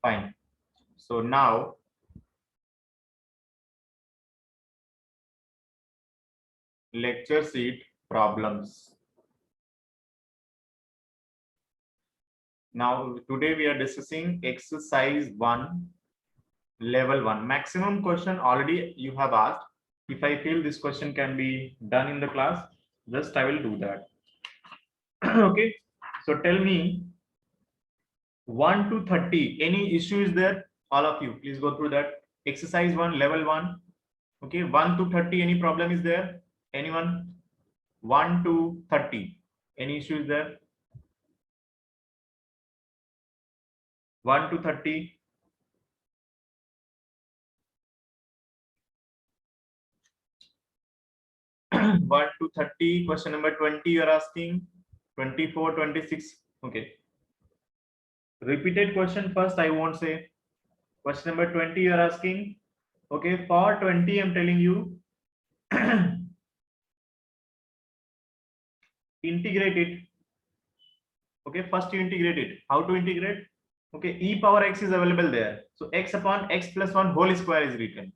Fine. So now lecture sheet problems. Now today we are discussing exercise 1, level 1. Maximum question already you have asked. If I feel this question can be done in the class, just I will do that. Okay. So tell me 1 to 30. Any issue is there? All of you, please go through that. Exercise 1, level 1. Okay. 1 to 30. Any problem is there? Anyone? 1 to 30. Any issue is there? 1 to 30. 1 to 30. Question number 20 you are asking. 24, 26. Okay. Repeated question first, I won't say. Question number 20 you are asking. Okay, for 20 I'm telling you integrate it. Okay, first you integrate it. How to integrate? Okay, e power x is available there. So x upon x plus 1 whole square is written.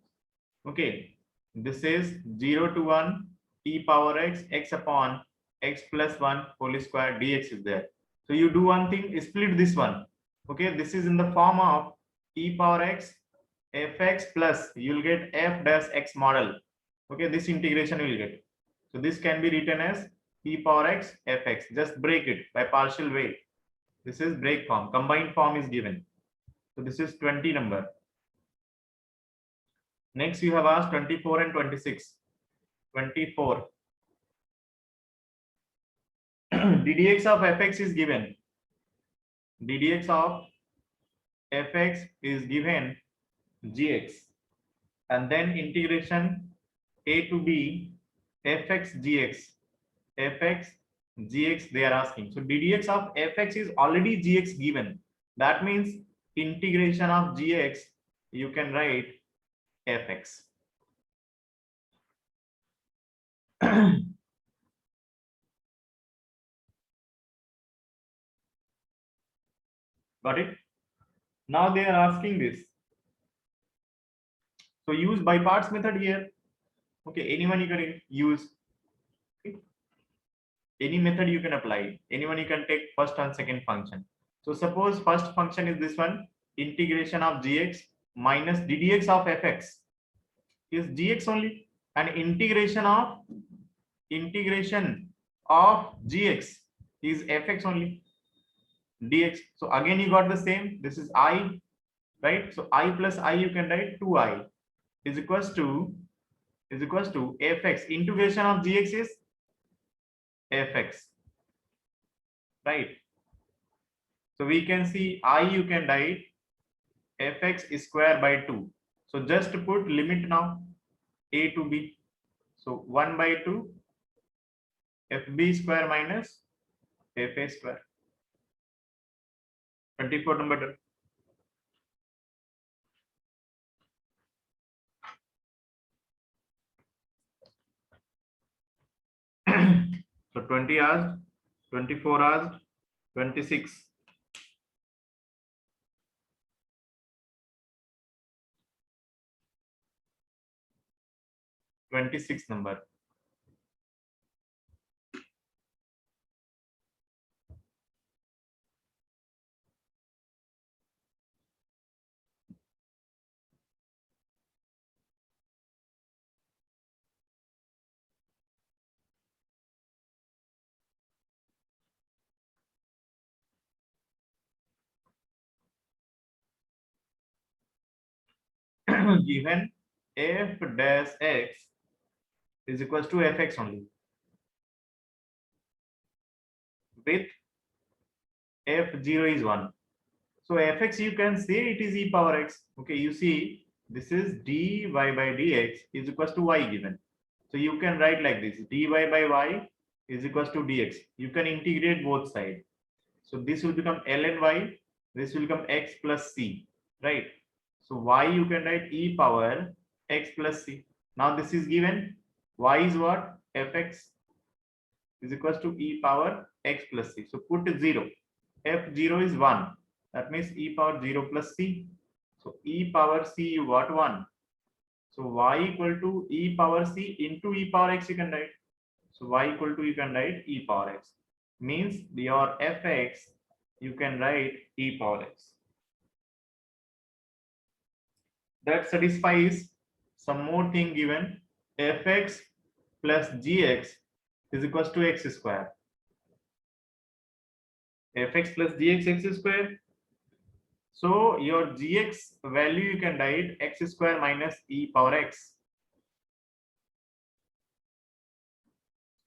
Okay, this is 0 to 1 e power x, x upon x plus 1 whole square dx is there. So you do one thing, split this one. Okay, this is in the form of e power x fx plus you'll get f dash x model. Okay, this integration will get. So this can be written as e power x fx. Just break it by partial way. This is break form. Combined form is given. So this is 20 number. Next you have asked 24 and 26. 24. ddx of fx is given. ddx of fx is given gx. And then integration a to b fx gx. fx gx they are asking. So ddx of fx is already gx given. That means integration of gx you can write fx. Got it? Now they are asking this. So use by parts method here. Okay, anyone you can use. Okay. Any method you can apply. Anyone you can take first and second function. So suppose first function is this one, integration of gx minus ddx of fx is gx only, and integration of gx is fx only, dx. So again you got the same. This is I, right? So I plus I you can write 2i is equals to fx. Integration of gx is fx, right? So we can see I you can write fx square by 2. So just put limit now a to b. So 1 by 2 fb square minus fa square. 24 number done. So 20 hours, 24 hours, 26. 26 number. Given f dash x is equals to fx only, with f0 is 1. So fx you can say it is e power x. Okay, you see this is dy by dx is equals to y given. So you can write like this, dy by y is equals to dx. You can integrate both sides. So this will become ln y, this will become x plus c, right? So y you can write e power x plus c. Now this is given, y is what? fx is equals to e power x plus c. So put 0. f0 is 1. That means e power 0 plus c. So e power c you got 1. So y equal to e power c into e power x you can write. So y equal to you can write e power x. Means your fx you can write e power x. That satisfies some more thing given. Fx plus gx is equals to x square. Fx plus gx x square. So your gx value you can write x square minus e power x.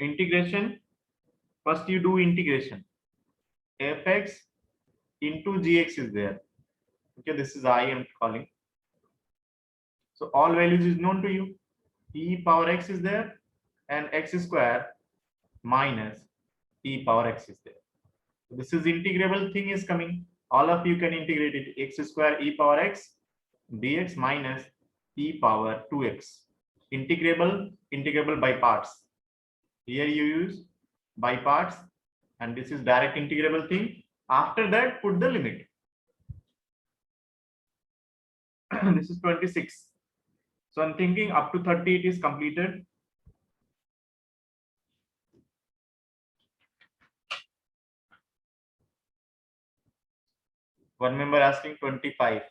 Integration. First you do integration. Fx into gx is there. Okay, this is I am calling. So all values is known to you. E power x is there and x square minus e power x is there. So this is integrable thing is coming. All of you can integrate it. X square e power x dx minus e power 2x. Integrable by parts. Here you use by parts and this is direct integrable thing. After that put the limit. This is 26. So I'm thinking up to 30 it is completed. One member asking 25.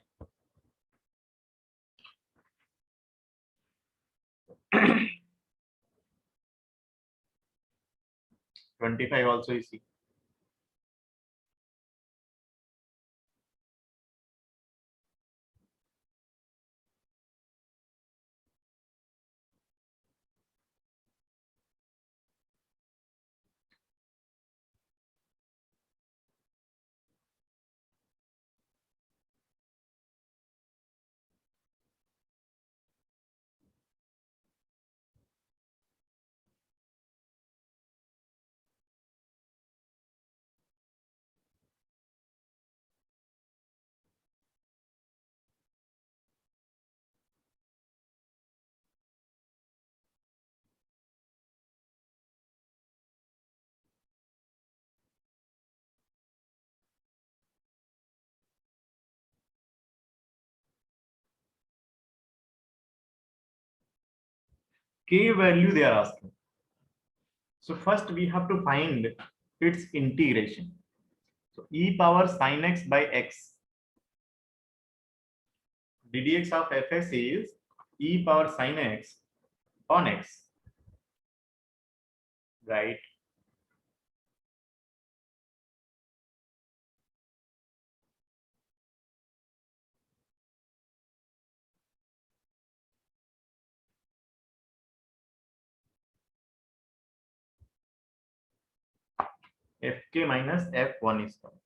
25 also you see. K value they are asking. So first we have to find its integration. So e power sin x by x. ddx of fx is e power sin x on x. Right? Fk minus f1 is coming.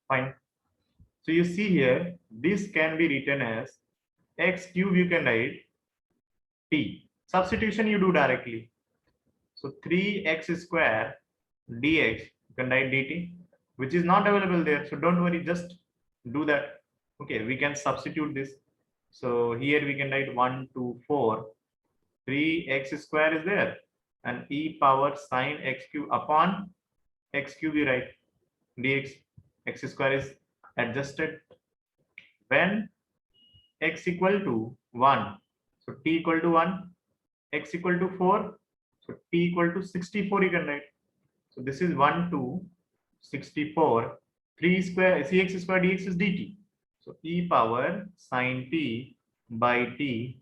Fine. So you see here, this can be written as x cube you can write t. Substitution you do directly. So 3x square dx you can write dt, which is not available there. So don't worry, just do that. Okay, we can substitute this. So here we can write 1, 2, 4. 3x square is there and e power sine x cube upon x cube you write dx. X square is adjusted when x equal to 1. So t equal to 1, x equal to 4. So t equal to 64 you can write. So this is 1 to 64. 3 square cx square dx is dt. So e power sine t by t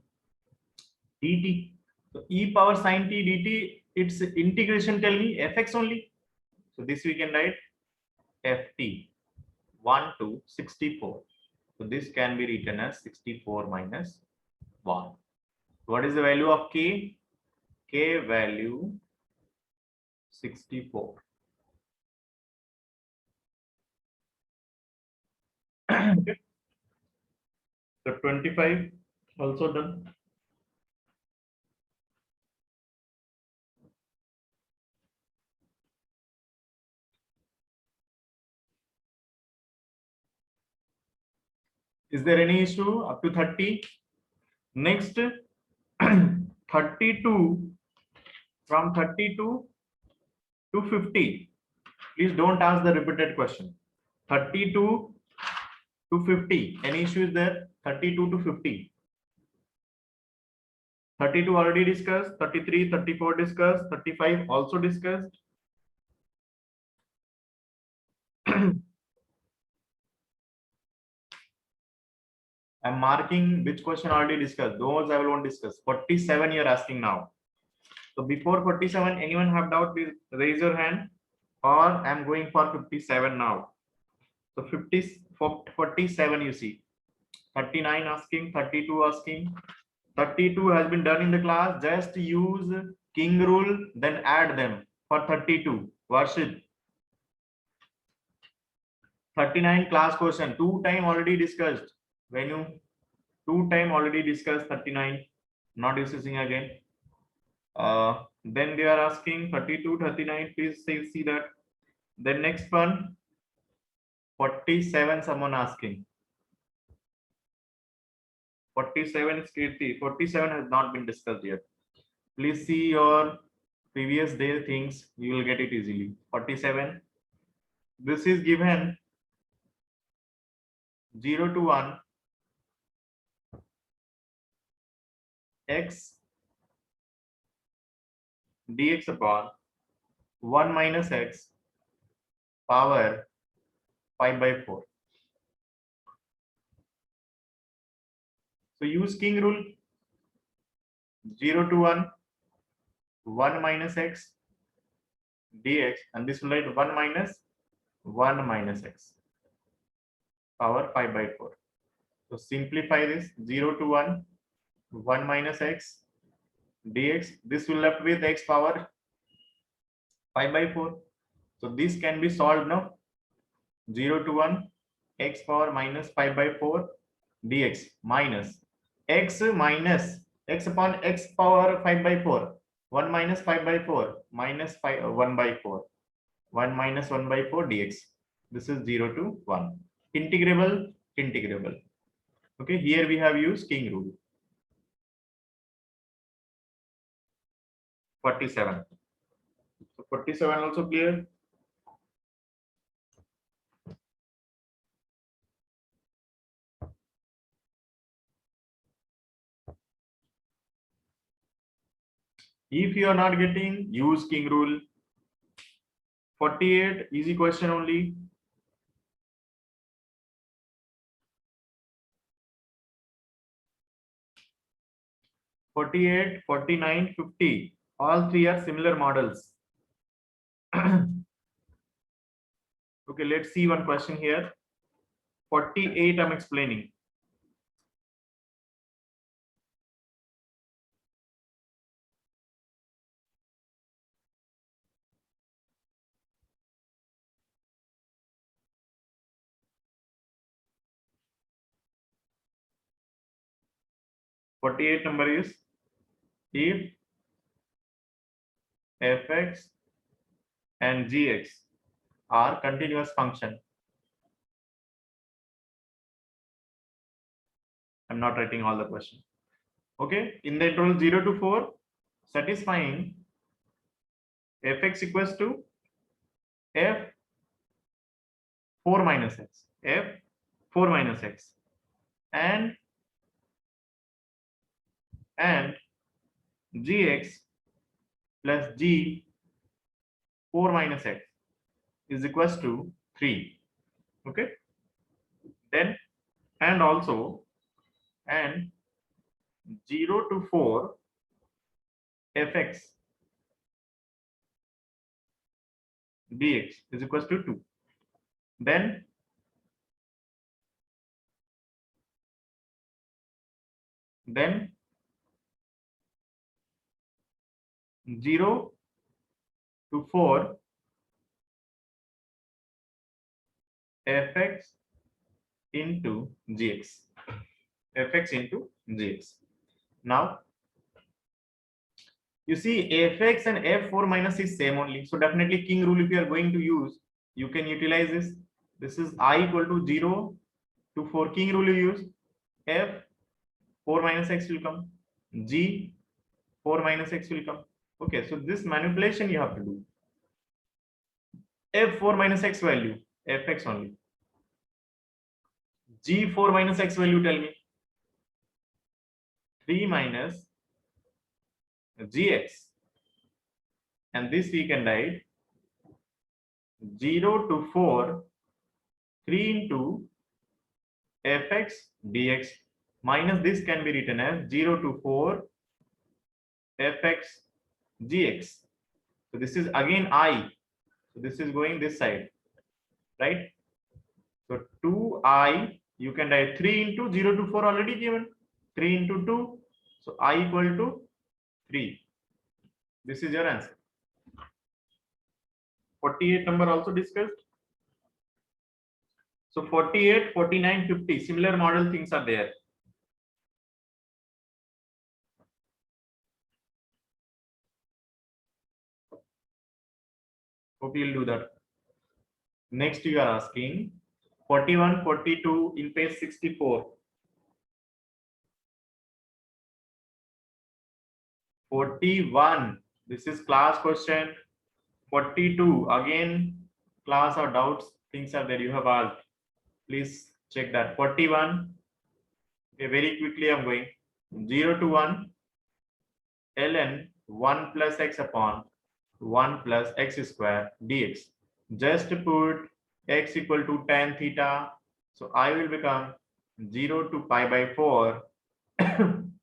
dt. So e power sine t dt, its integration tell me fx only. So this we can write ft 1 to 64. So this can be written as 64 minus 1. What is the value of k? K value 64. Okay. So 25 also done. Is there any issue up to 30? Next, 32, from 32 to 50. Please don't ask the repeated question. 32 to 50. Any issue is there? 32 to 50. 32 already discussed. 33, 34 discussed. 35 also discussed. I'm marking which question already discussed. Those I won't discuss. 47 you're asking now. So before 47, anyone have doubt, please raise your hand, or I'm going for 57 now. So 47 you see. 39 asking, 32 asking. 32 has been done in the class. Just use king rule, then add them for 32. Varshit. 39 class question. 2 time already discussed. Venu. 2 time already discussed 39. Not discussing again. Then they are asking 32, 39. Please see that. Then next one, 47. Someone asking. 47 is Kirti. 47 has not been discussed yet. Please see your previous day things. You will get it easily. 47. This is given 0 to 1. X dx upon 1 minus x power 5 by 4. So use king rule. 0 to 1, 1 minus x dx, and this will write 1 minus x power 5 by 4. So simplify this. 0 to 1, 1 minus x dx. This will left with x power 5 by 4. So this can be solved now. 0 to 1, x power minus 5 by 4 dx minus x upon x power 5 by 4. 1 minus 5 by 4 minus 1 by 4. 1 minus 1 by 4 dx. This is 0 to 1. Integrable. Okay, here we have used king rule. 47. So 47 also clear. If you are not getting, use king rule. 48, easy question only. (48), 49, 50. All three are similar models. Okay, let's see one question here. 48, I'm explaining. (48) number is if fx and gx are continuous function. I'm not writing all the question. Okay, in the interval 0 to 4, satisfying fx equals to f 4 minus x, and gx plus g 4 minus x is equals to 3. Okay, then and 0 to 4 fx dx is equals to 2. Then then 0 to 4 fx into gx. Now you see fx and f4 minus is same only. So definitely king rule if you are going to use, you can utilize this. This is I equal to 0 to 4. King rule you use. F 4 minus x will come. G 4 minus x will come. Okay, so this manipulation you have to do. F 4 minus x value, fx only. G 4 minus x value, tell me. 3 minus gx. And this we can write 0 to 4, 3 into fx dx, minus this can be written as 0 to 4 fx gx. So this is again I. So this is going this side, right? So 2I, you can write 3 into 0 to 4 already given. 3 into 2. So I equal to 3. This is your answer. 48 number also discussed. So 48, 49, 50, similar model things are there. Hope you'll do that. Next you are asking 41, 42 in page 64. 41, this is class question. 42, again class or doubts, things are there you have asked. Please check that. 41, okay, very quickly I'm going. 0 to 1, ln 1 plus x upon 1 plus x square dx. Just put x equal to tan theta. So I will become 0 to pi by 4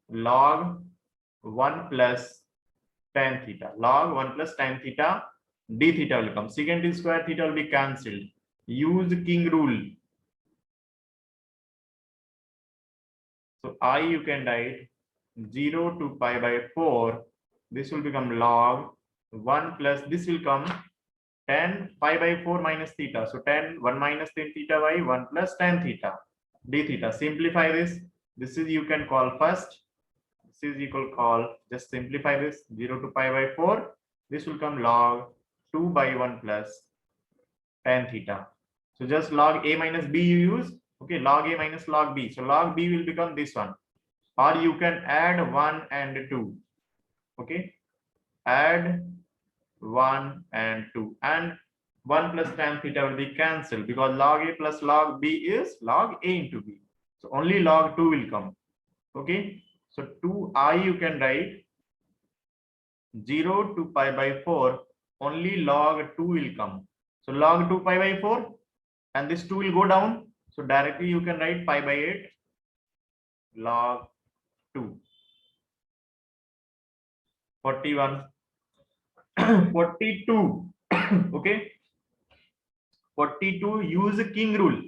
log 1 plus tan theta. Log 1 plus tan theta d theta will come. Secant square theta will be cancelled. Use king rule. So I you can write 0 to pi by 4. This will become log 1 plus this will come tan pi by 4 minus theta. So tan 1 minus tan theta by 1 plus tan theta d theta. Simplify this. This is you can call first. This is equal call. Just simplify this. 0 to pi by 4. This will come log 2 by 1 plus tan theta. So just log a minus b you use. Okay, log a minus log b. So log b will become this one. Or you can add 1 and 2. Okay, add 1 and 2. And 1 plus tan theta will be cancelled because log a plus log b is log a into b. So only log 2 will come. Okay, so 2I you can write 0 to pi by 4. Only log 2 will come. So log 2 pi by 4 and this 2 will go down. So directly you can write pi by 8 log 2. 41. 42. Okay. 42, use king rule.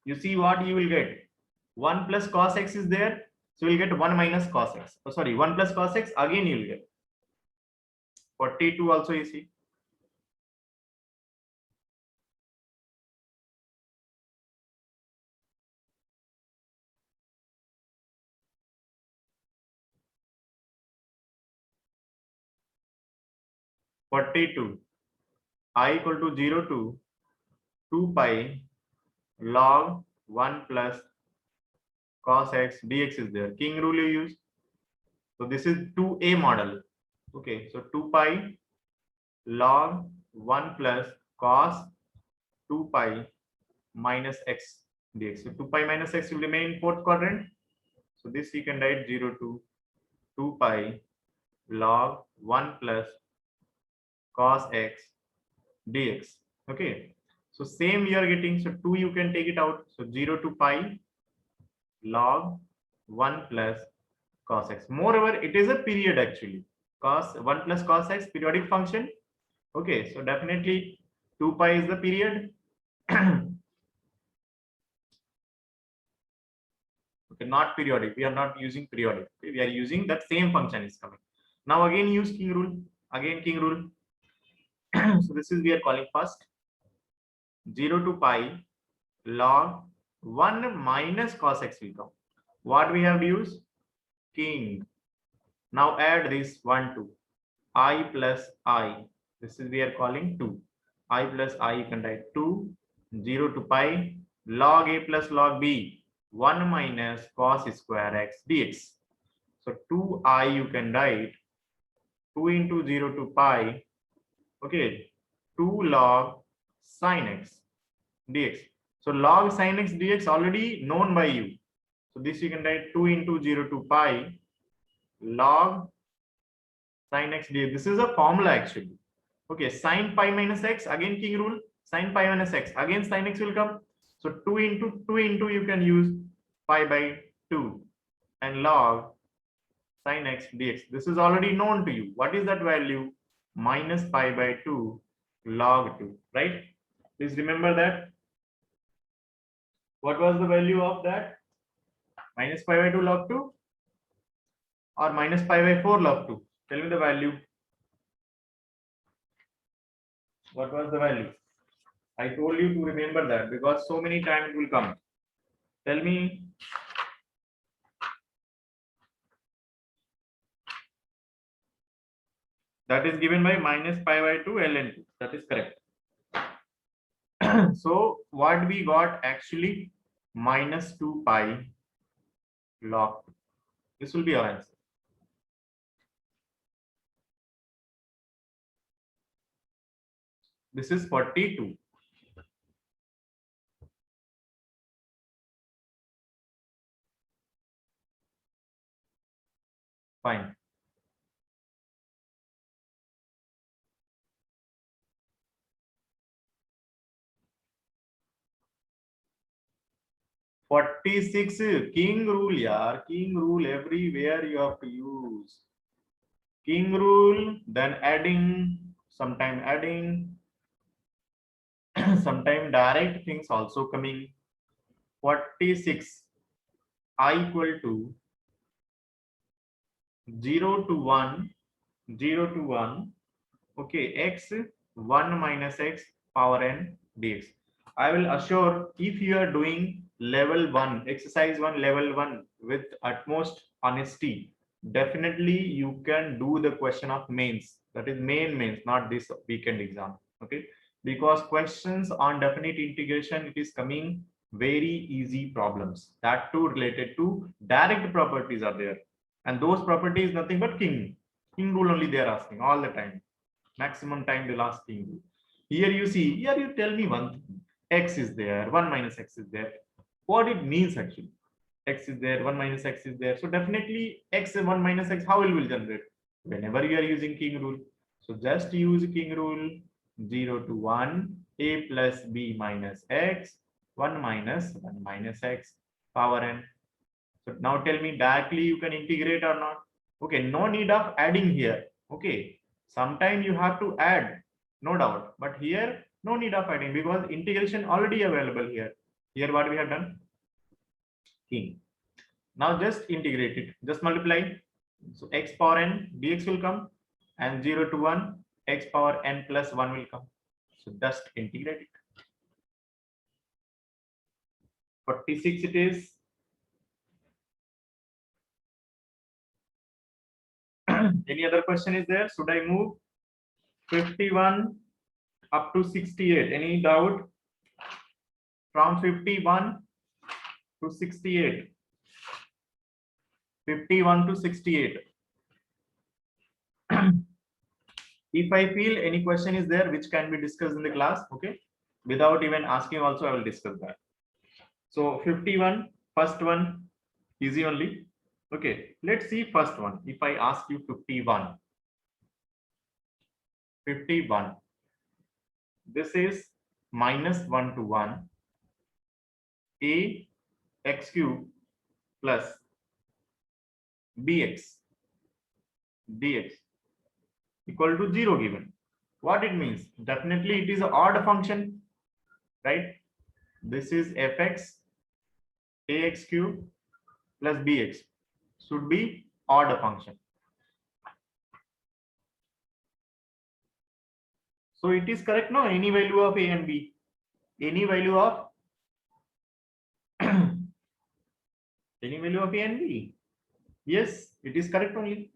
You see what you will get. 1 plus cos x is there. So you'll get 1 minus cos x. Oh, sorry, 1 plus cos x again you'll get. 42 also you see. I equal to 0 to 2 pi log 1 plus cos x dx is there. King rule you use. So this is 2a model. Okay, so 2 pi log 1 plus cos 2 pi minus x dx. So 2 pi minus x will remain in fourth quadrant. So this we can write 0 to 2 pi log 1 plus cos x dx. Okay, so same we are getting. So 2 you can take it out. So 0 to pi log 1 plus cos x. Moreover, it is a period actually. Cos 1 plus cos x periodic function. Okay, so definitely 2 pi is the period. Okay, not periodic. We are not using periodic. Okay, we are using that same function is coming. Now again use king rule. Again king rule. So this is we are calling first 0 to pi log 1 minus cos x will come. What we have used? King. Now add this 1 to I plus I. This is we are calling 2. I plus I you can write 2 0 to pi log a plus log b. 1 minus cos square x dx. So 2I you can write 2 into 0 to pi, okay, 2 log sin x dx. So log sin x dx already known by you. So this you can write 2 into 0 to pi log sin x dx. This is a formula actually. Okay, sin pi minus x, again king rule, sin pi minus x, again sin x will come. So 2 into you can use pi by 2 and log sin x dx. This is already known to you. What is that value? Minus pi by 2 log 2, right? Please remember that. What was the value of that? Minus pi by 2 log 2 or minus pi by 4 log 2? Tell me the value. What was the value? I told you to remember that because so many times it will come. Tell me. That is given by minus pi by 2 ln 2. That is correct. So what we got actually? Minus 2 pi log 2. This will be our answer. This is 42. Fine. "46 king rule, yaar. King rule everywhere you have to use. King rule, then adding, sometime adding, sometime direct things also coming. 46 I equal to 0 to 1, 0 to 1, okay, x 1 minus x power n dx. I will assure if you are doing level 1, exercise 1, level 1 with utmost honesty, definitely you can do the question of mains. That is mains, not this weekend exam. Okay, because questions on definite integration, it is coming very easy problems, that too related to direct properties are there, and those properties nothing but king rule only they are asking all the time. Maximum time they'll ask king rule. Here you see, here you tell me one thing. X is there, 1 minus x is there. What it means actually? X is there, 1 minus x is there. So definitely x and 1 minus x, how it will generate? Whenever you are using king rule. So just use king rule 0 to 1, a plus b minus x, 1 minus x power n. So now tell me directly you can integrate or not? Okay, no need of adding here. Okay, sometime you have to add, no doubt, but here no need of adding because integration already available here. Here what we have done? King. Now just integrate it, just multiply. So x power n dx will come and 0 to 1 x power n plus 1 will come. So just integrate it. 46 it is. Any other question is there? Should I move 51 up to 68? Any doubt? From 51 to 68. 51 to 68. If I feel any question is there which can be discussed in the class, okay, without even asking also I will discuss that. So 51, first one, easy only. Okay, let's see first one. If I ask you 51, 51, this is minus 1 to 1 a x cube plus bx dx equal to 0 given. What it means? Definitely it is an odd function, right? This is fx ax cube plus bx should be odd function. So it is correct, no? Any value of a and b, any value of any value of a and b. Yes, it is correct only.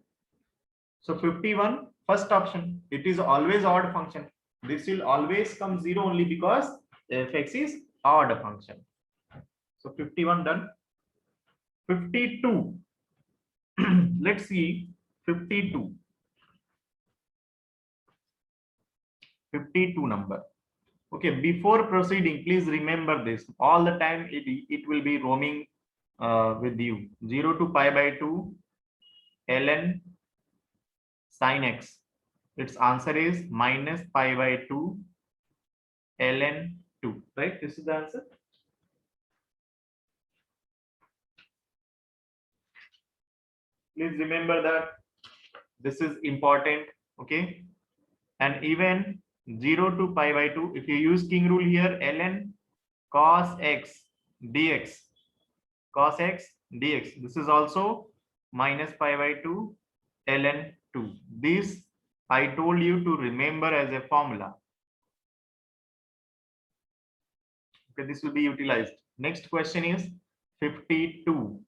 So 51, first option, it is always odd function. This will always come 0 only because fx is odd function. So 51 done. 52. Let's see 52. 52 number. Okay, before proceeding, please remember this. All the time it will be roaming with you. 0 to pi by 2 ln sin x. Its answer is minus pi by 2 ln 2. Right? This is the answer. Please remember that this is important. Okay. And even 0 to pi by 2, if you use king rule here, ln cos x dx, cos x dx, this is also minus pi by 2 ln 2. This I told you to remember as a formula. Okay, this will be utilized. Next question is 52.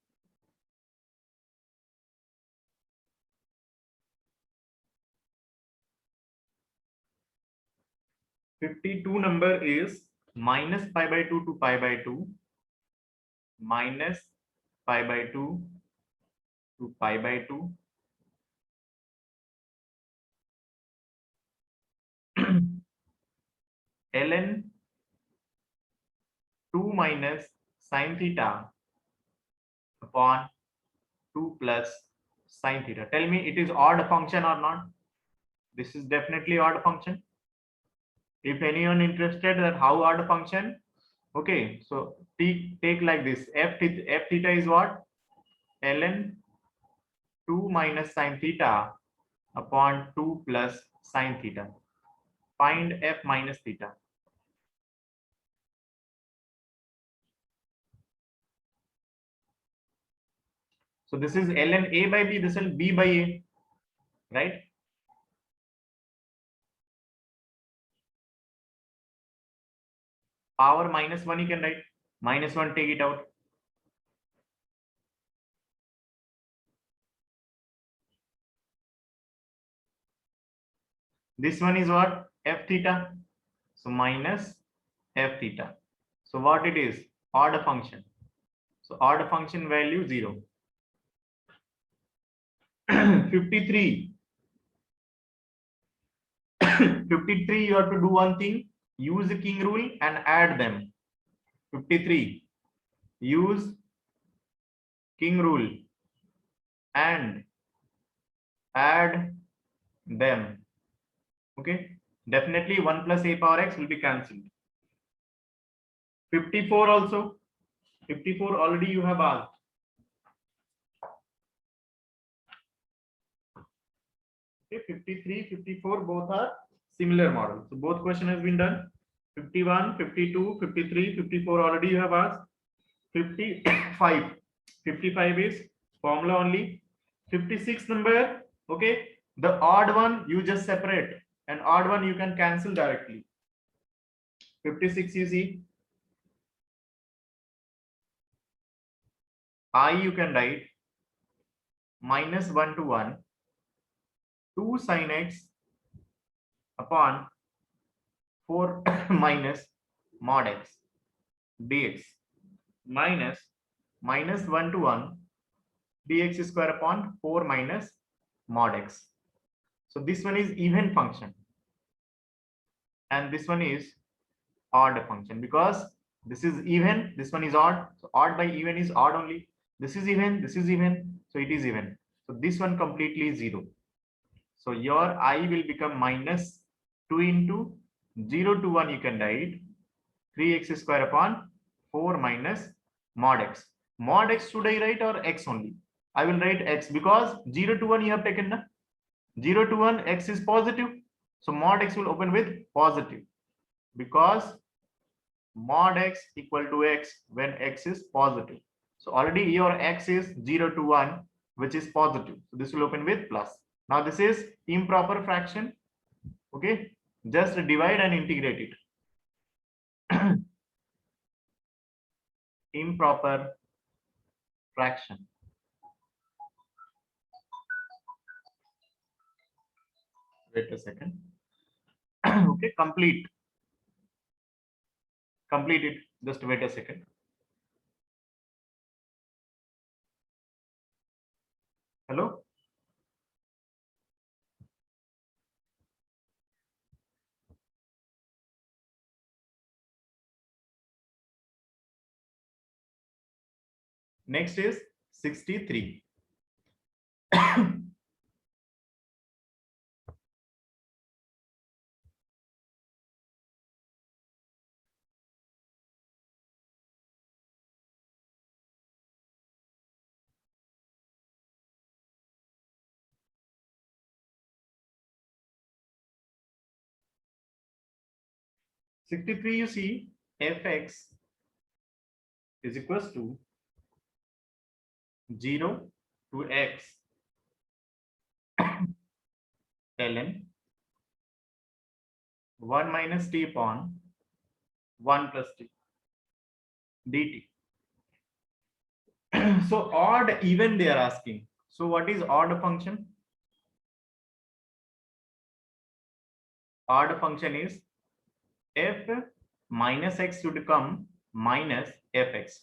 52 number is minus pi by 2 to pi by 2 minus pi by 2 to pi by 2 ln 2 minus sin theta upon 2 plus sin theta. Tell me, it is odd function or not? This is definitely odd function. If anyone interested that how odd function, okay, so take like this. F theta is what? Ln 2 minus sin theta upon 2 plus sin theta. Find f minus theta. So this is ln a by b, this is b by a, right? Power minus 1 you can write. Minus 1, take it out. This one is what? F theta. So minus f theta. So what it is? Odd function. So odd function value 0. 53. 53, you have to do one thing. Use the king rule and add them. 53. Use king rule and add them. Okay. Definitely 1 plus a power x will be cancelled. 54 also. 54 already you have asked. Okay, 53, 54 both are similar model. So both question has been done. 51, 52, 53, 54 already you have asked. 55. 55 is formula only. 56 number, okay. The odd one you just separate, and odd one you can cancel directly. 56 you see. I you can write minus 1 to 1 2 sin x upon 4 minus mod x dx minus 1 to 1 dx square upon 4 minus mod x. So this one is even function and this one is odd function, because this is even, this one is odd. So odd by even is odd only. This is even, so it is even. So this one completely 0. So your I will become minus 2 into 0 to 1 you can write 3x square upon 4 minus mod x. Mod x should I write or x only? I will write x because 0 to 1 you have taken na? 0 to 1 x is positive. So mod x will open with positive, because mod x equal to x when x is positive. So already your x is 0 to 1, which is positive. So this will open with plus. Now this is improper fraction. Okay, just divide and integrate it. Improper fraction. Wait a second. Okay, complete it. Just wait a second. Hello? Next is 63. 63, you see, fx is equals to 0 to x ln 1 minus t upon 1 plus t dt. So odd even they are asking. So what is odd function? Odd function is f minus x should come minus fx,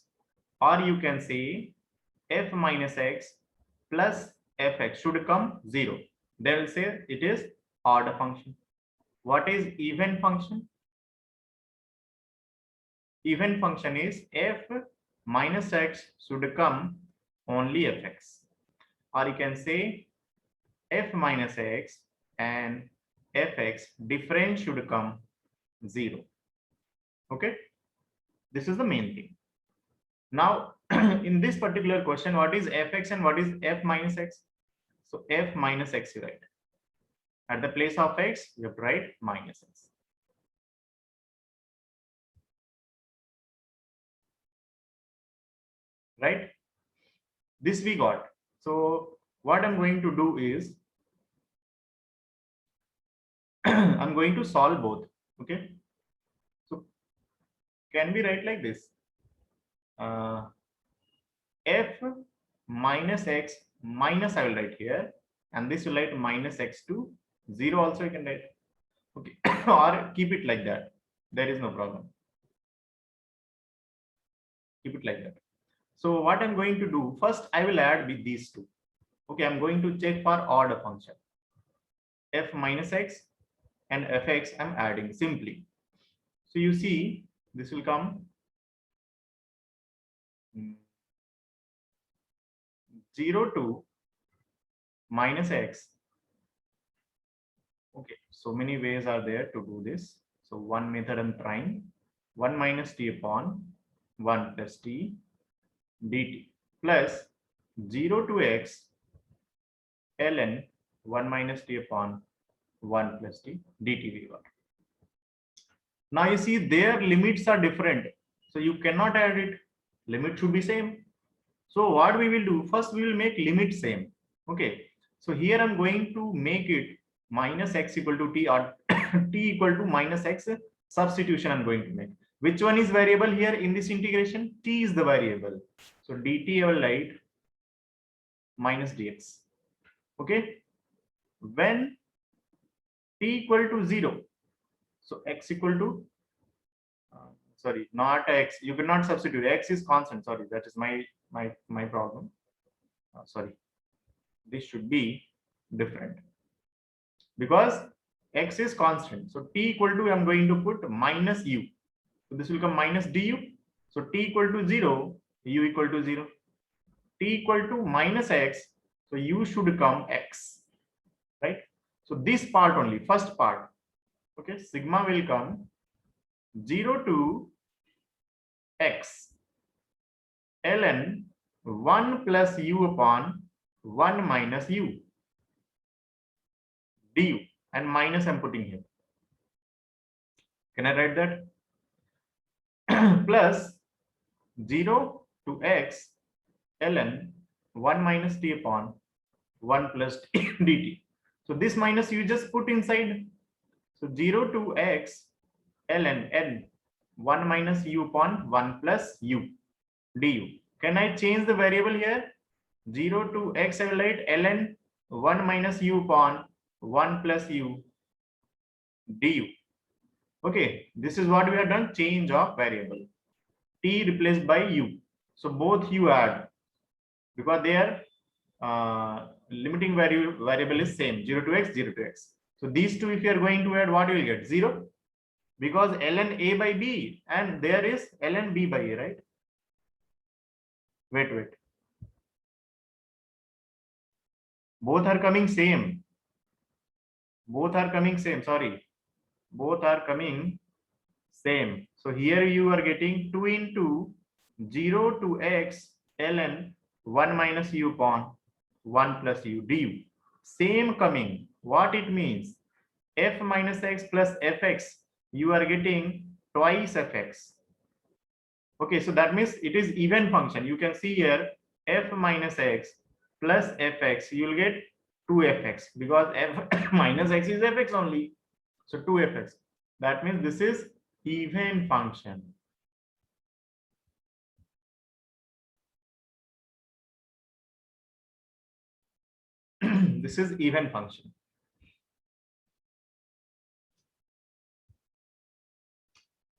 or you can say f minus x plus fx should come 0. They will say it is odd function. What is even function? Even function is f minus x should come only fx, or you can say f minus x and fx difference should come 0. Okay, this is the main thing. Now in this particular question, what is fx and what is f minus x? So f minus x you write. At the place of x, you have to write minus x. Right? This we got. So what I'm going to do is I'm going to solve both. Okay. So can we write like this? F minus x minus I will write here, and this will write minus x to 0 also you can write. Okay. Or keep it like that. There is no problem. Keep it like that. So what I'm going to do, first I will add with these two. Okay, I'm going to check for odd function. F minus x and fx I'm adding simply. So you see this will come 0 to minus x. Okay, so many ways are there to do this. So one method I'm trying, 1 minus t upon 1 plus t dt plus 0 to x ln 1 minus t upon 1 plus t dt we got. Now you see their limits are different, so you cannot add it. Limit should be same. So what we will do, first we will make limit same. Okay, so here I'm going to make it minus x equal to t, or t equal to minus x substitution I'm going to make. Which one is variable here in this integration? T is the variable. So dt I will write minus dx. Okay, when t equal to 0, so x equal to sorry, not x, you cannot substitute, x is constant. Sorry, that is my problem. Sorry, this should be different because x is constant. So t equal to, I'm going to put minus u, so this will come minus du. So t equal to 0, u equal to 0. T equal to minus x, so u should come x, right? So this part only, first part. Okay, sigma will come 0 to x ln 1 plus u upon 1 minus u du, and minus I'm putting here. Can I write that? Plus 0 to x ln 1 minus t upon 1 plus t dt. So this minus you just put inside. So 0 to x ln n 1 minus u upon 1 plus u du. Can I change the variable here? 0 to x I will write ln 1 minus u upon 1 plus u du. Okay, this is what we have done, change of variable. T replaced by u. So both you add because their limiting variable is same, 0 to x, 0 to x. So these two, if you are going to add, what you will get? 0, because ln a by b, and there is ln b by a, right? Wait. Both are coming same. Both are coming same. Sorry. Both are coming same. So here you are getting 2 into 0 to x ln 1 minus u upon 1 plus u du. Same coming. What it means? F minus x plus fx, you are getting twice fx. Okay, so that means it is even function. You can see here f minus x plus fx, you will get 2fx, because f minus x is fx only. So 2fx. That means this is even function. This is even function.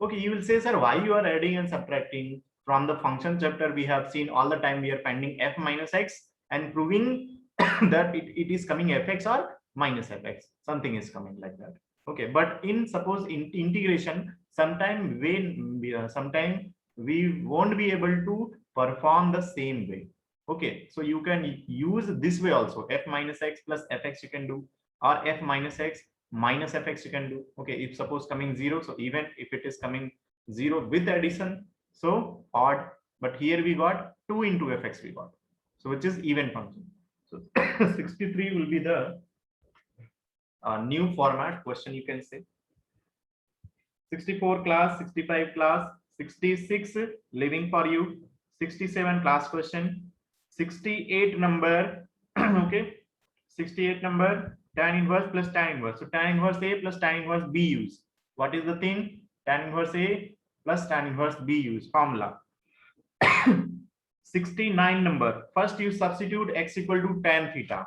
Okay, you will say, sir, why you are adding and subtracting? From the function chapter, we have seen all the time we are finding f minus x and proving that it is coming fx or minus fx. Something is coming like that. Okay, but in suppose in integration, sometime we won't be able to perform the same way. Okay, so you can use this way also. F minus x plus fx you can do, or f minus x minus fx you can do. Okay, if suppose coming 0, so even if it is coming 0 with addition, so odd, but here we got 2 into fx we got, so which is even function. So 63 will be the new format question, you can say. 64 class, 65 class, 66 leaving for you, 67 class question, 68 number. Okay, 68 number, tan inverse plus tan inverse. So tan inverse A plus tan inverse B use. What is the thing? Tan inverse A plus tan inverse B use formula. 69 number. First you substitute x equal to tan theta.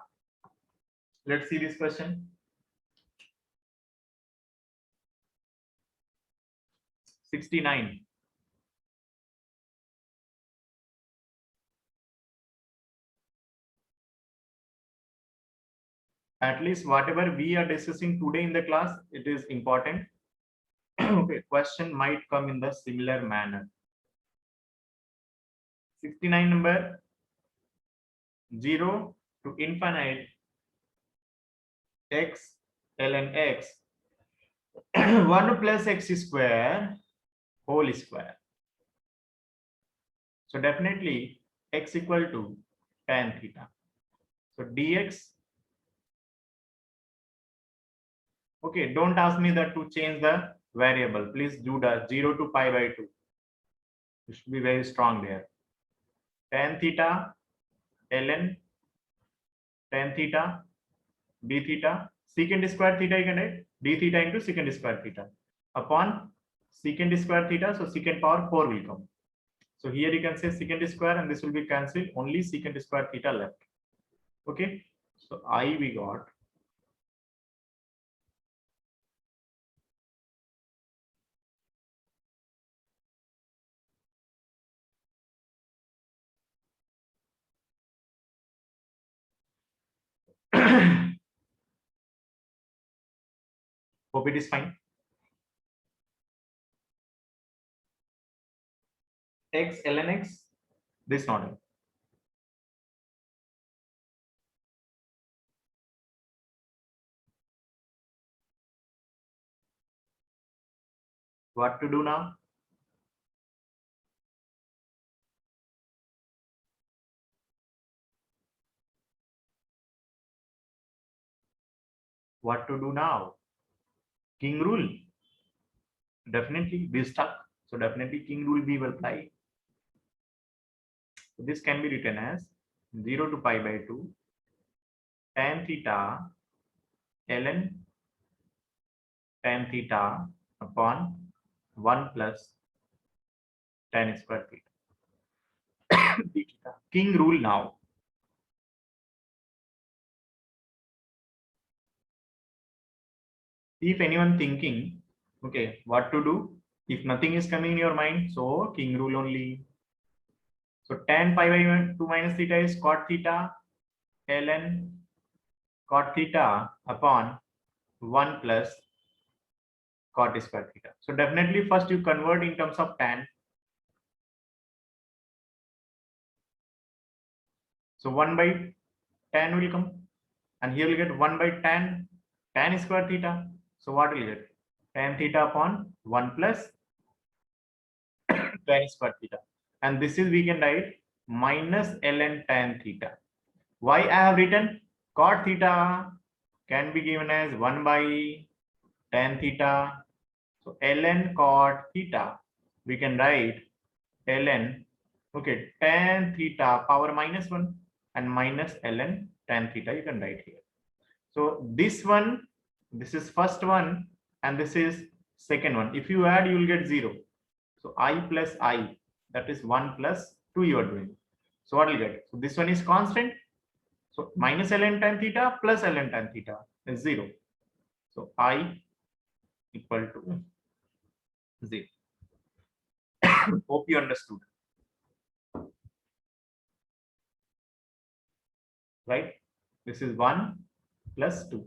Let's see this question. 69. At least whatever we are discussing today in the class, it is important. Okay, question might come in the similar manner. 69 number, 0 to infinite x ln x 1 plus x square whole square. So definitely x equal to tan theta. So dx. Okay, don't ask me that to change the variable. Please do that. 0 to pi by 2. You should be very strong there. Tan theta ln tan theta d theta secant square theta, you can write d theta into secant square theta upon secant square theta. So secant power 4 will come. So here you can say secant square and this will be cancelled. Only secant square theta left. Okay. So I we got hope it is fine. X ln x, this not it. What to do now? What to do now? King rule. Definitely be stuck. So definitely king rule B will apply. So this can be written as 0 to pi by 2 tan theta ln tan theta upon 1 plus tan square theta. King rule now. If anyone thinking, okay, what to do? If nothing is coming in your mind, so king rule only. So tan pi by 2 minus theta is cot theta ln cot theta upon 1 plus cot square theta. So definitely first you convert in terms of tan. So 1 by tan will come, and here we get 1 by tan square theta. So what will you get? Tan theta upon 1 plus tan square theta. And this is, we can write minus ln tan theta. Why I have written cot theta can be given as 1 by tan theta. So ln cot theta, we can write ln, okay, tan theta power minus 1 and minus ln tan theta you can write here. So this one, this is first one, and this is second one. If you add, you will get 0. So I plus I, that is 1 plus 2 you are doing. So what will you get? So this one is constant. So minus ln tan theta plus ln tan theta is 0. So I equal to 0. Hope you understood. Right? This is 1 plus 2.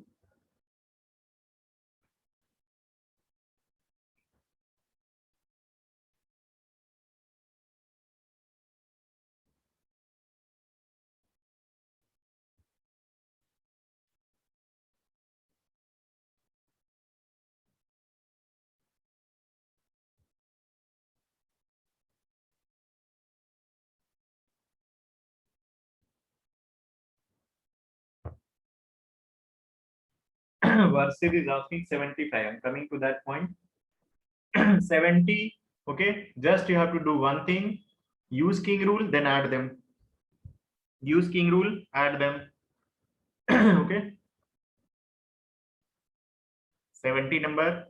Varshit is asking 75. I'm coming to that point. 70. Okay, just you have to do one thing. Use king rule, then add them. Use king rule, add them. Okay. 70 number.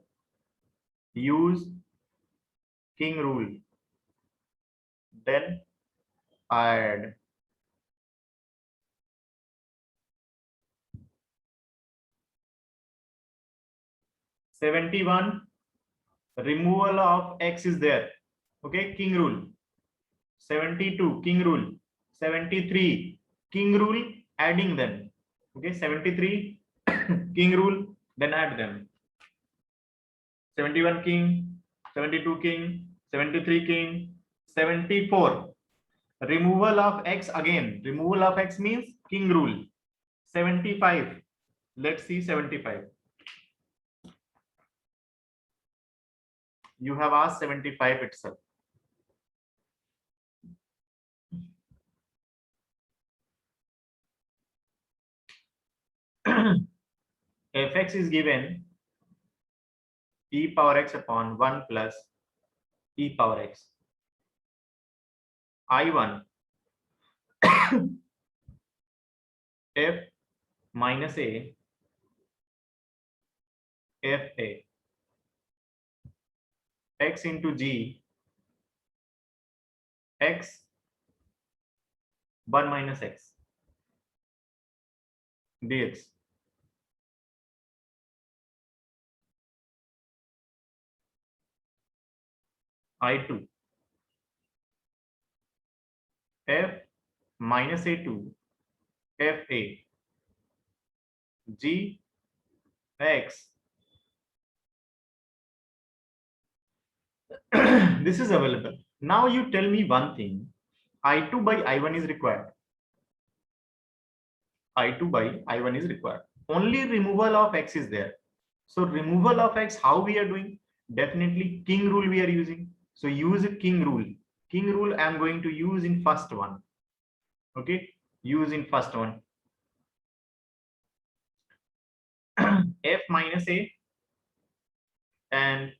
Use king rule, then add. '71. Removal of x is there. Okay, king rule. 72, king rule. 73, king rule, adding them. Okay, 73, king rule, then add them. 71 king, 72 king, 73 king, 74. Removal of x again. Removal of x means king rule. 75. Let's see 75. You have asked 75 itself. Fx is given e power x upon 1 plus e power x. I1 f minus a f a x into g x 1 minus x dx. I2 f minus a2 f a g x. This is available. Now you tell me one thing. I2 by I1 is required. I2 by I1 is required. Only removal of x is there. So removal of x, how we are doing? Definitely king rule we are using. So use a king rule. King rule I am going to use in first one. Okay, use in first one. F minus a and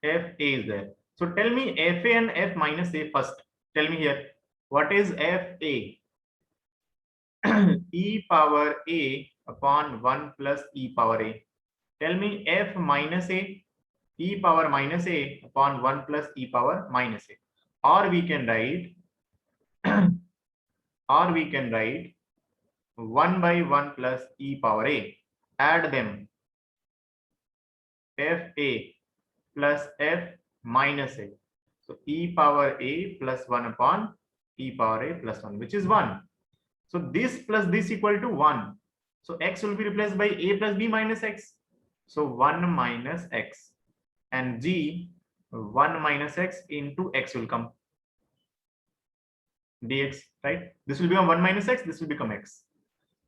f a is there. So tell me f a and f minus a first. Tell me here, what is f a? E power a upon 1 plus e power a. Tell me f minus a, e power minus a upon 1 plus e power minus a. Or we can write, 1 by 1 plus e power a. Add them. F a plus f minus a. So e power a plus 1 upon e power a plus 1, which is 1. So this plus this equal to 1. So x will be replaced by a plus b minus x. So 1 minus x, and g 1 minus x into x will come dx, right? This will become 1 minus x, this will become x.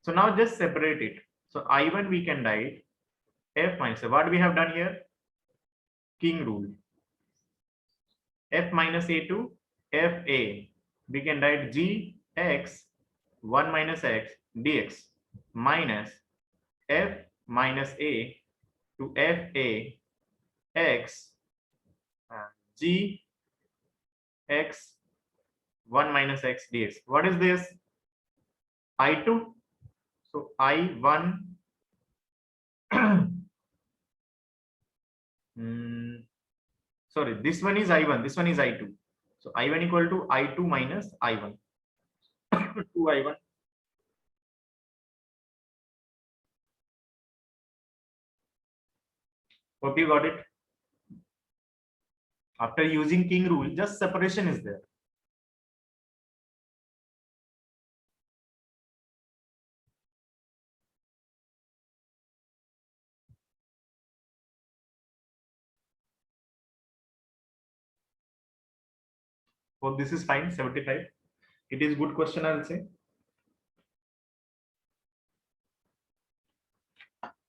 So now just separate it. So I1 we can write f minus, what we have done here? King rule. F minus a to f a. We can write g x 1 minus x dx minus f minus a to f a x g x 1 minus x dx. What is this? I2. So I1 sorry, this one is I1, this one is I2. So I1 equal to I2 minus I1. 2I1. Hope you got it. After using king rule, just separation is there. Hope this is fine. 75. It is good question, I will say.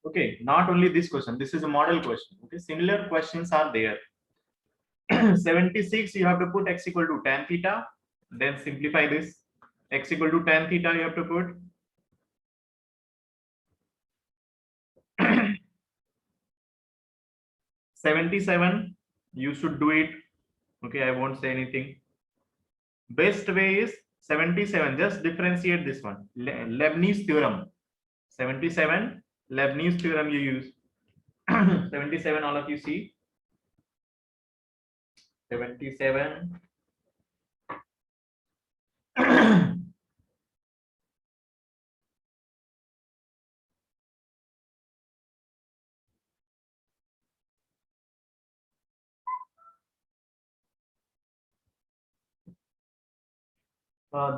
Okay, not only this question, this is a model question. Okay, similar questions are there. 76, you have to put x equal to tan theta. Then simplify this. X equal to tan theta, you have to put. 77, you should do it. Okay, I won't say anything. Best way is 77, just differentiate this one. Leibniz theorem. 77, Leibniz theorem you use. 77, all of you see. 77.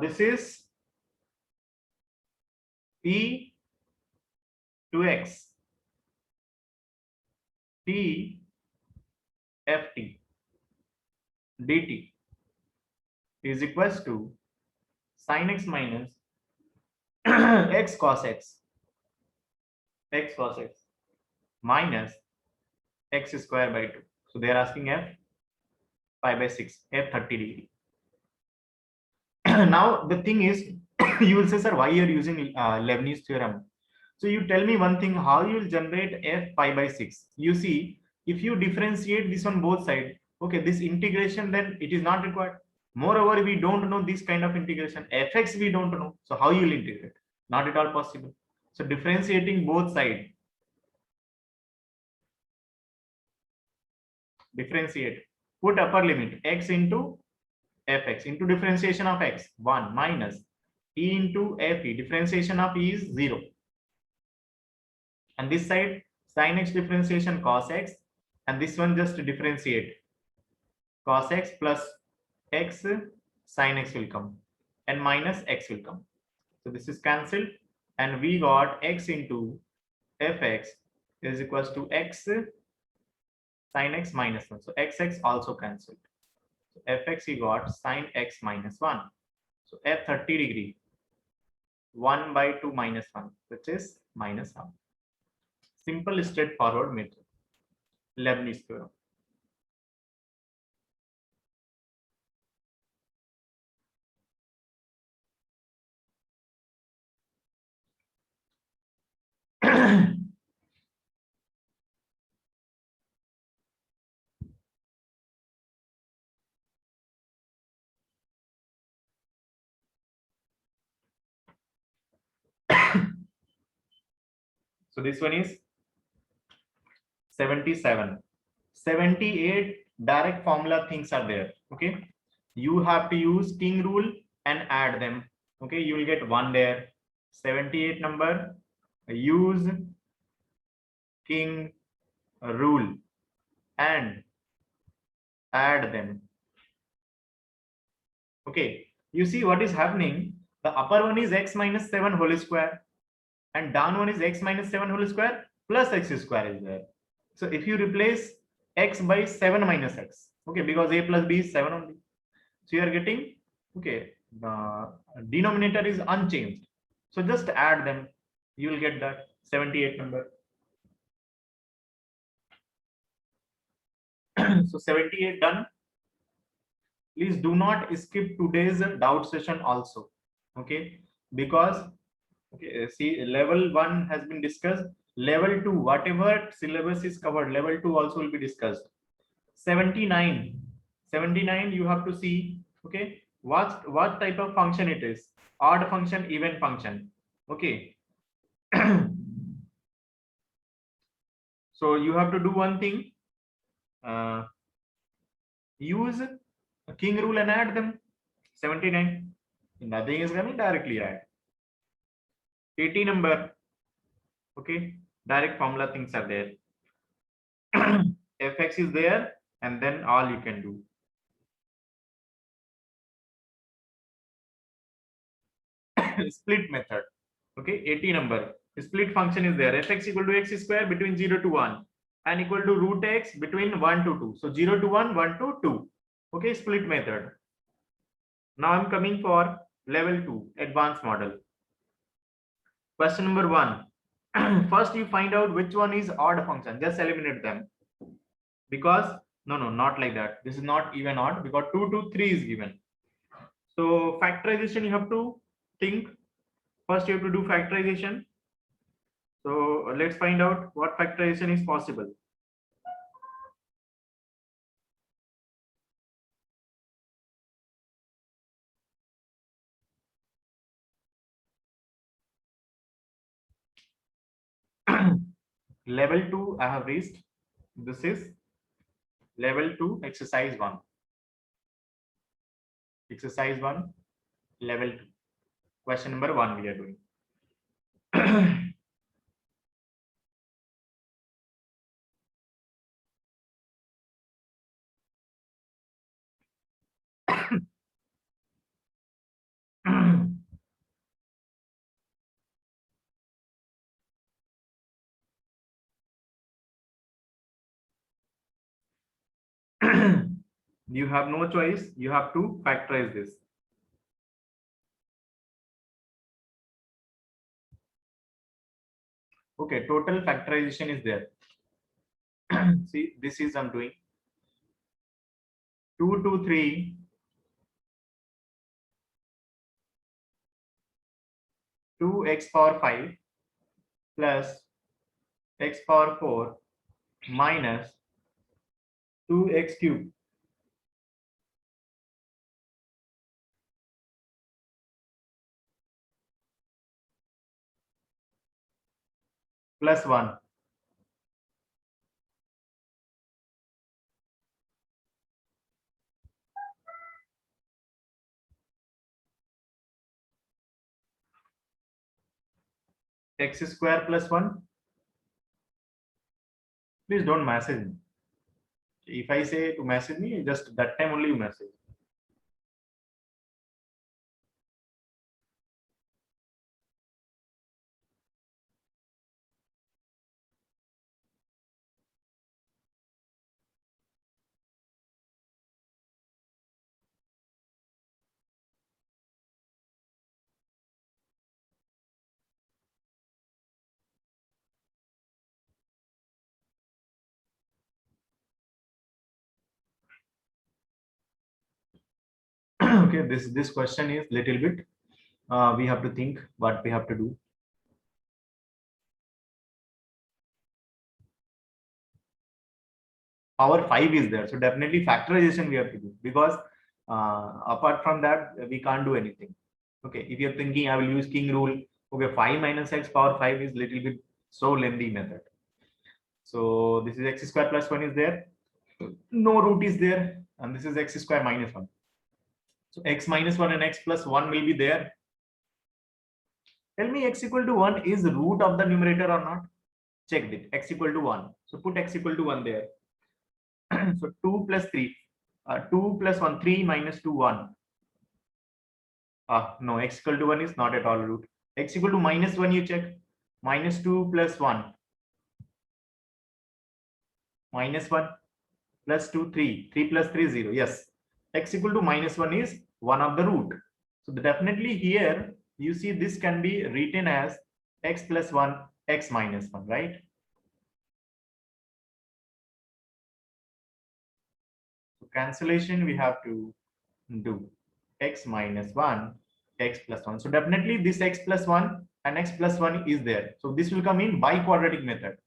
This is e to x t ft dt is equals to sin x minus x cos x minus x square by 2. So they are asking f pi by 6, f 30 degree. Now the thing is, you will say, sir, why you are using Leibniz theorem? So you tell me one thing, how you will generate f pi by 6? You see, if you differentiate this on both sides, okay, this integration, then it is not required. Moreover, we don't know this kind of integration. Fx we don't know. So how you will integrate? Not at all possible. So differentiating both sides. Differentiate. Put upper limit x into fx into differentiation of x 1 minus e into fe. Differentiation of e is 0. And this side sin x differentiation cos x, and this one just differentiate cos x plus x sin x will come, and minus x will come. So this is cancelled, and we got x into fx is equals to x sin x minus 1. So xx also cancelled. So fx we got sin x minus 1. So f 30 degree 1 by 2 minus 1, which is minus 1. Simple straightforward method. Leibniz theorem. So this one is 77. 78 direct formula things are there. Okay, you have to use king rule and add them. Okay, you will get 1 there. 78 number, use king rule and add them. Okay, you see what is happening. The upper one is x minus 7 whole square, and down one is x minus 7 whole square plus x square is there. So if you replace x by 7 minus x, okay, because a plus b is 7 only, so you are getting, okay, the denominator is unchanged, so just add them, you will get that 78 number. So 78 done. Please do not skip today's doubt session also, okay, because, okay, see, level 1 has been discussed, level 2 whatever syllabus is covered, level 2 also will be discussed. 79 you have to see, okay, what type of function it is, odd function, even function, okay. So you have to do one thing, use a king rule and add them. 79, nothing is coming, directly add. 80 number, okay, direct formula things are there. Fx is there, and then all you can do. Split method, okay. 80 number, split function is there, fx equal to x square between 0 to 1 and equal to root x between 1 to 2, so 0 to 1, 1 to 2, okay, split method. Now I'm coming for level 2 advanced model. Question number 1. First you find out which one is odd function, just eliminate them, because no, not like that, this is not even odd, because 2 to 3 is given. So factorization you have to think. First you have to do factorization. So let's find out what factorization is possible. Level 2 I have reached. This is level 2 exercise 1. Exercise 1 level 2. Question number 1 we are doing. You have no choice, you have to factorize this. Okay, total factorization is there. See, this is I'm doing 2 to 3 2x power 5 plus x power 4 minus 2x cube plus 1. X square plus 1. Please don't message me. If I say to message me, just that time only you message. Okay, this question is little bit, we have to think what we have to do. Power 5 is there, so definitely factorization we have to do, because apart from that we can't do anything. Okay, if you're thinking I will use king rule, okay, 5 minus x power 5 is little bit so lengthy method. So this is x square plus 1 is there, no root is there, and this is x square minus 1. So x minus 1 and x plus 1 will be there. Tell me x equal to 1 is root of the numerator or not. Check it, x equal to 1. So put x equal to 1 there. So 2 plus 3, 2 plus 1, 3 minus 2, 1. No, x equal to 1 is not at all root. X equal to -1, you check. -2 plus 1. -1 plus 2, 3. 3 plus 3, 0. Yes. X equal to -1 is one of the root. So definitely here, you see this can be written as x plus 1, x minus 1, right? So cancellation we have to do x minus 1, x plus 1. So definitely this x plus 1 and x plus 1 is there. So this will come in biquadratic method.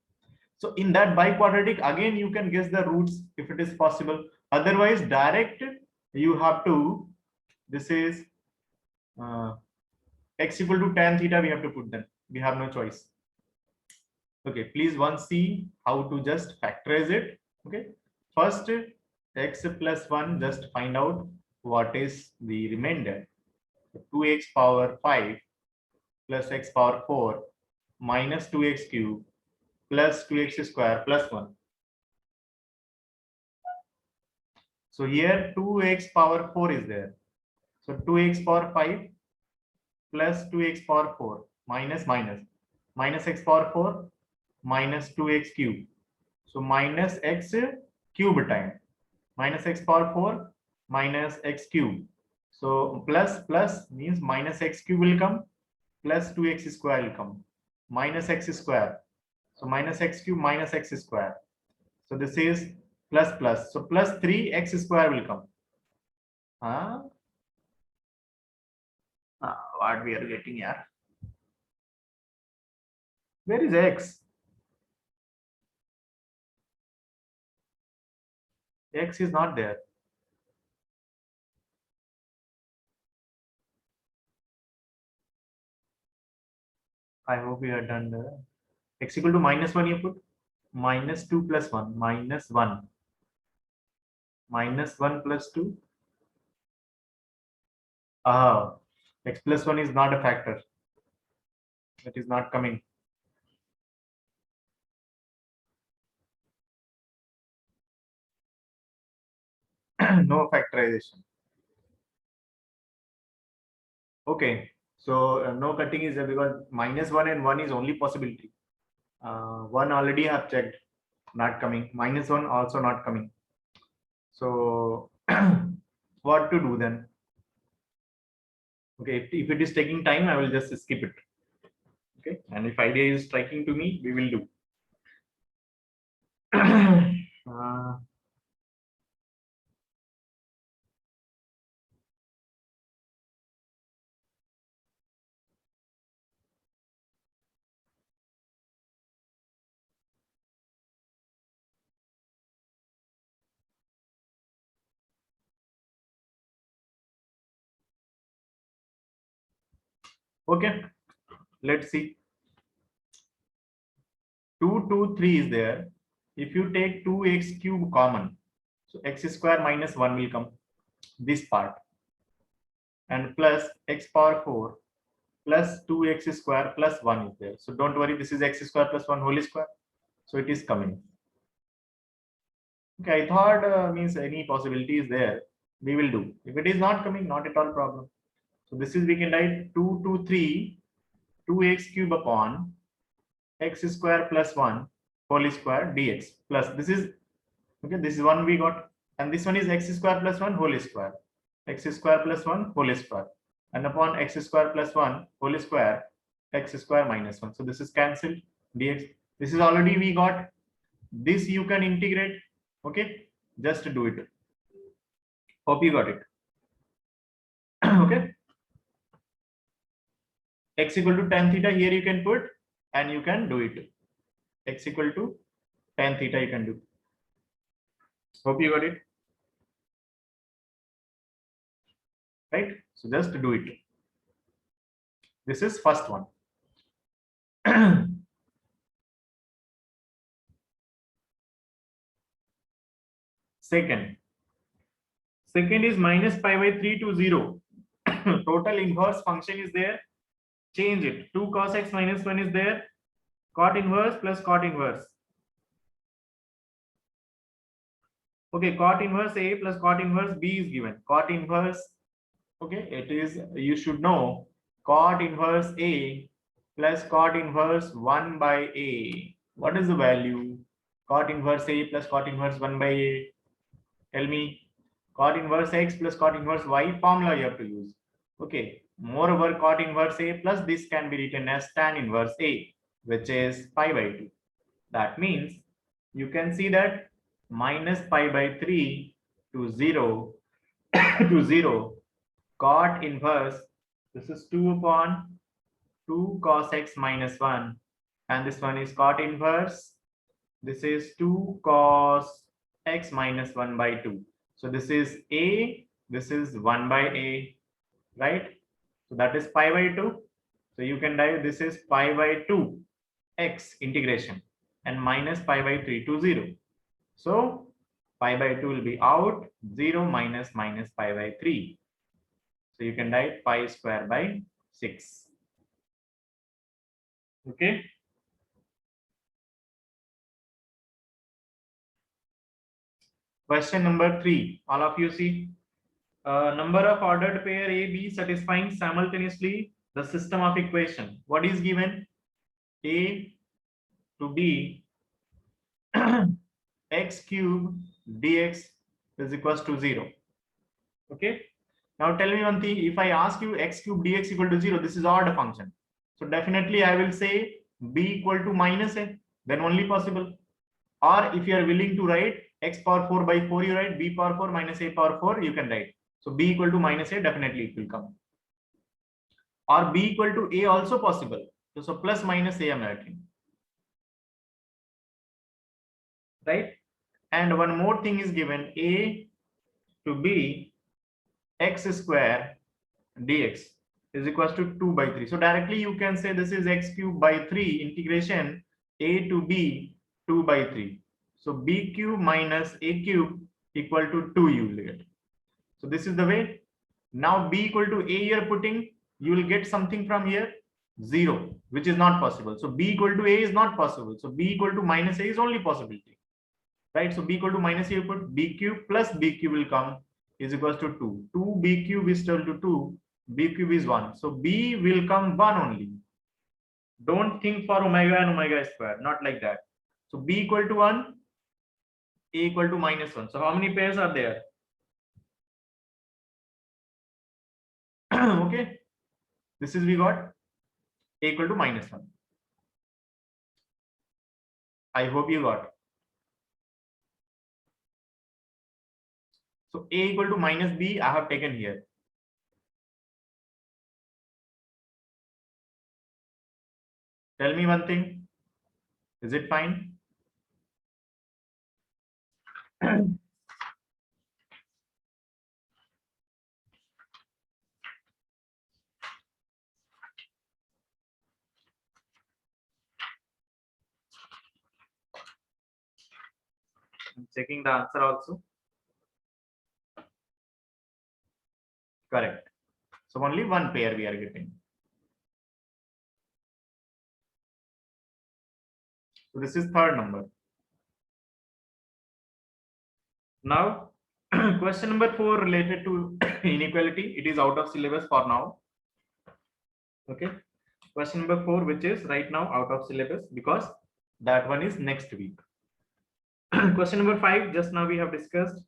So in that biquadratic, again, you can guess the roots if it is possible. Otherwise, direct, you have to, this is x equal to tan theta, we have to put them. We have no choice. Okay, please once see how to just factorize it. Okay, first x plus 1, just find out what is the remainder. 2x power 5 plus x power 4 minus 2x cube plus 2x square plus 1. So here 2x power 4 is there. So 2x power 5 plus 2x power 4 minus minus x power 4 minus 2x cube. So minus x cube time minus x power 4 minus x cube. So plus means minus x cube will come plus 2x square will come minus x square. So minus x cube minus x square. So this is plus. So plus 3x square will come. What we are getting here? Where is x? X is not there. I hope we are done there. X equal to -1, you put -2 plus 1 -1 -1 plus 2. X plus 1 is not a factor. It is not coming. No factorization. Okay, so no cutting is there because -1 and 1 is only possibility. 1 already have checked, not coming. -1 also not coming. So what to do then? Okay, if it is taking time, I will just skip it. Okay, and if idea is striking to me, we will do. Okay, let's see. 2, 2, 3 is there. If you take 2x cube common, so x square minus 1 will come, this part, and plus x power 4 plus 2x square plus 1 is there. So don't worry, this is x square plus 1 whole square. So it is coming. Okay, I thought means any possibility is there, we will do. If it is not coming, not at all problem. So this is, we can write 2, 2, 3, 2x cube upon x square plus 1 whole square dx plus this is, okay, this is one we got, and this one is x square plus 1 whole square, x square plus 1 whole square, and upon x square plus 1 whole square, x square minus 1. So this is cancelled dx. This is already we got. This you can integrate. Okay, just do it. Hope you got it. Okay, x equal to tan theta here you can put, and you can do it. X equal to tan theta you can do. Hope you got it. Right? So just do it. This is first one. Second is minus pi by 3 to 0. Total inverse function is there. Change it. 2 cos x minus 1 is there. Cot inverse plus cot inverse. Okay, cot inverse A plus cot inverse B is given. Cot inverse, Okay, it is, you should know, cot inverse A plus cot inverse 1 by A. What is the value? Cot inverse A plus cot inverse 1 by A. Tell me. Cot inverse X plus cot inverse Y formula you have to use. Okay. Moreover, cot inverse A plus this can be written as tan inverse A, which is pi by 2. That means you can see that minus pi by 3 to 0 to 0 cot inverse, this is 2 upon 2 cos x minus 1, and this one is cot inverse, this is 2 cos x minus 1 by 2. So this is A, this is 1 by A, right? So that is pi by 2. So you can write this is pi by 2 x integration and minus pi by 3 to 0. So pi by 2 will be out, 0 minus pi by 3. So you can write pi square by 6. Okay. Question number 3. All of you see. Number of ordered pair A, B satisfying simultaneously the system of equation. What is given? A to B x cube dx is equals to 0. Okay. Now tell me one thing. If I ask you x cube dx equal to 0, this is odd function. So definitely I will say b equal to minus a. Then only possible. Or if you are willing to write x power 4 by 4, you write b power 4 minus a power 4, you can write. So b equal to minus a, definitely it will come. Or b equal to a also possible. So plus minus a I'm writing. Right? And one more thing is given, a to b x square dx is equals to 2 by 3. So directly you can say this is x cube by 3 integration a to b 2 by 3. So b cube minus a cube equal to 2 you will get. So this is the way. Now b equal to a you're putting, you will get something from here 0, which is not possible. So b equal to a is not possible. So b equal to minus a is only possibility. Right? So b equal to minus a, you put b cube plus b cube will come is equals to 2. 2 b cube is equal to 2. B cube is 1. So b will come 1 only. Don't think for omega and omega square. Not like that. So b equal to 1, a equal to minus 1. So how many pairs are there? Okay. This is we got a equal to minus 1. I hope you got. So a equal to minus b I have taken here. Tell me one thing. Is it fine? I'm checking the answer also. Correct. So only one pair we are getting. So this is third number. Now, question number 4 related to inequality. It is out of syllabus for now. Okay. Question number 4, which is right now out of syllabus because that one is next week. Question number 5, just now we have discussed.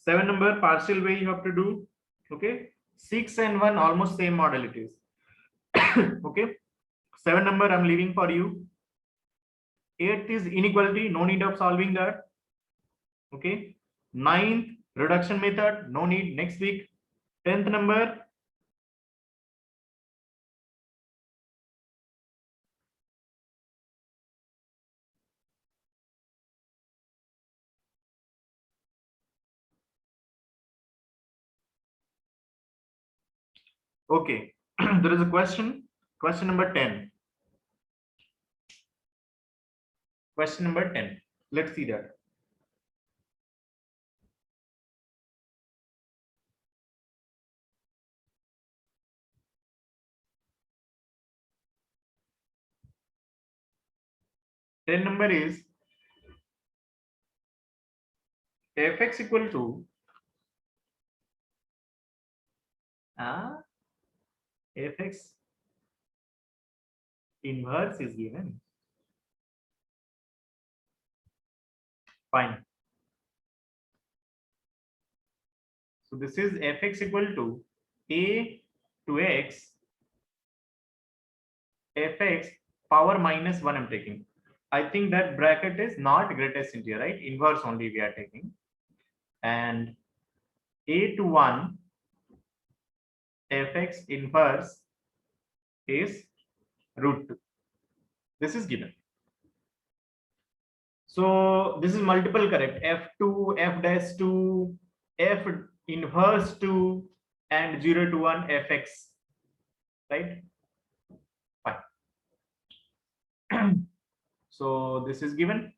7 number partial way you have to do. Okay. 6 and 1 almost same model it is. Okay. 7 number I'm leaving for you. 8th is inequality, no need of solving that. Okay. 9th reduction method, no need, next week. 10th number okay. There is a question number 10. Question number 10. Let's see that. Ten number is fx equal to fx inverse is given. Fine. So this is fx equal to a to x fx power minus 1 I'm taking. I think that bracket is not greatest integer, right? Inverse only we are taking. And a to 1 fx inverse is root 2. This is given. So this is multiple correct. F2, F dash 2, F inverse 2, and 0 to 1 fx. Right? Fine. So this is given.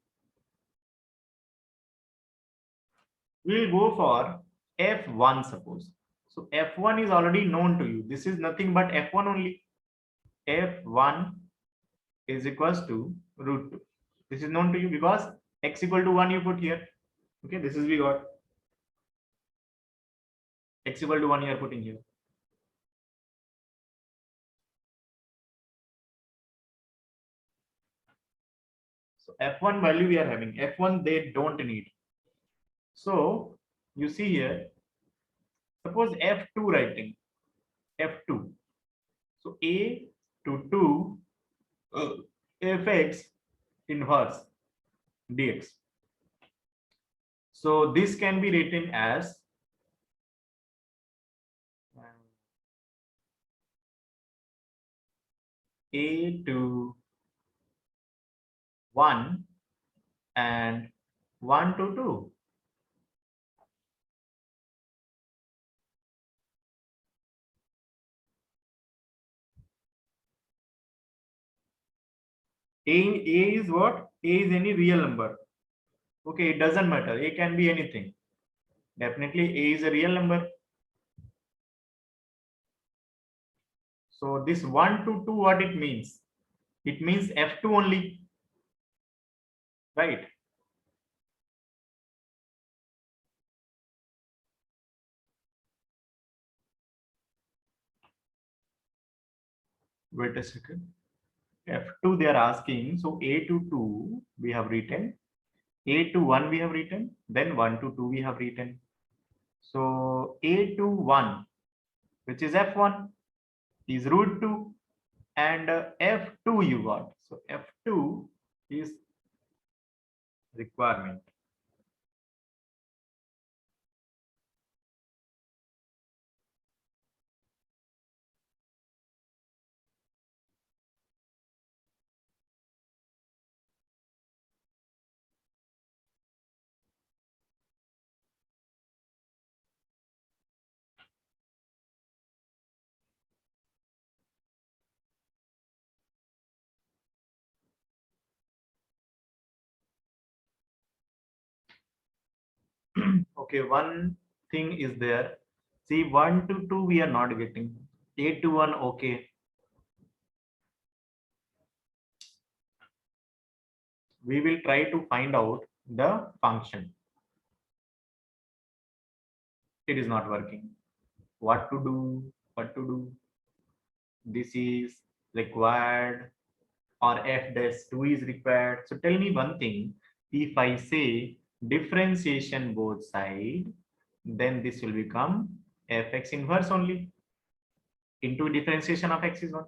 We'll go for F1 suppose. So F1 is already known to you. This is nothing but F1 only. F1 is equals to root 2. This is known to you because x equal to 1 you put here. Okay, this is we got. X equal to 1 you are putting here. So F1 value we are having. F1 they don't need. So you see here, suppose F2 writing. F2. So A to 2 fx inverse dx. So this can be written as a to 1 and 1 to 2. A is what? A is any real number. Okay, it doesn't matter. A can be anything. Definitely A is a real number. So this 1 to 2, what it means? It means F2 only, right? Wait a second. F2 they are asking. So A to 2 we have written. A to 1 we have written. Then 1 to 2 we have written. So A to 1, which is F1, is root 2. And F2 you got. So F2 is requirement. Okay, one thing is there. See, 1 to 2 we are not getting. A to 1, okay. We will try to find out the function. It is not working. What to do? What to do? This is required, or f dash 2 is required. So tell me one thing. If I say differentiation both side, then this will become fx inverse only into differentiation of x is 1.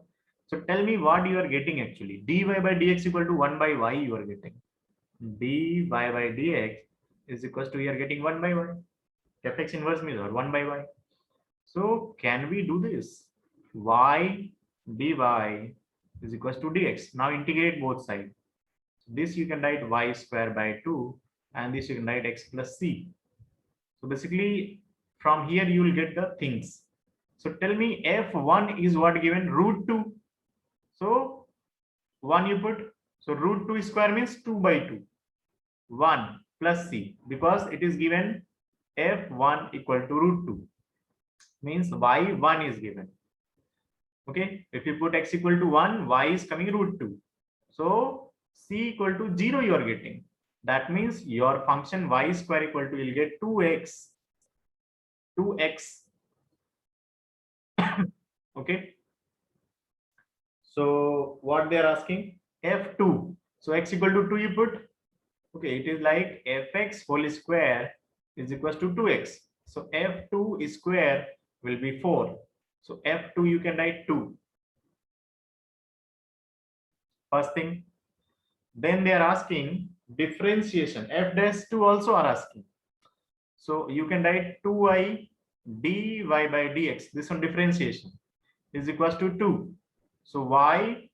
So tell me what you are getting actually. Dy by dx equal to 1 by y you are getting. Dy by dx is equals to, we are getting 1 by y. Fx inverse means 1 by y. So can we do this? Y dy is equals to dx. Now integrate both sides. This you can write y square by 2, and this you can write x plus c. So basically from here you will get the things. So tell me f1 is what given? Root 2. So 1 you put. So root 2 square means 2 by 2. 1 plus c, because it is given f1 equal to root 2. Means y1 is given. Okay, if you put x equal to 1, y is coming root 2. So c equal to 0 you are getting. That means your function y square equal to, you'll get 2x Okay. So what they are asking, f2. So x equal to 2 you put. Okay, it is like fx whole square is equals to 2x. So f2 square will be 4. So f2 you can write 2. First thing. Then they are asking differentiation. F dash 2 also are asking. So you can write 2y dy by dx. This one differentiation is equals to 2. So y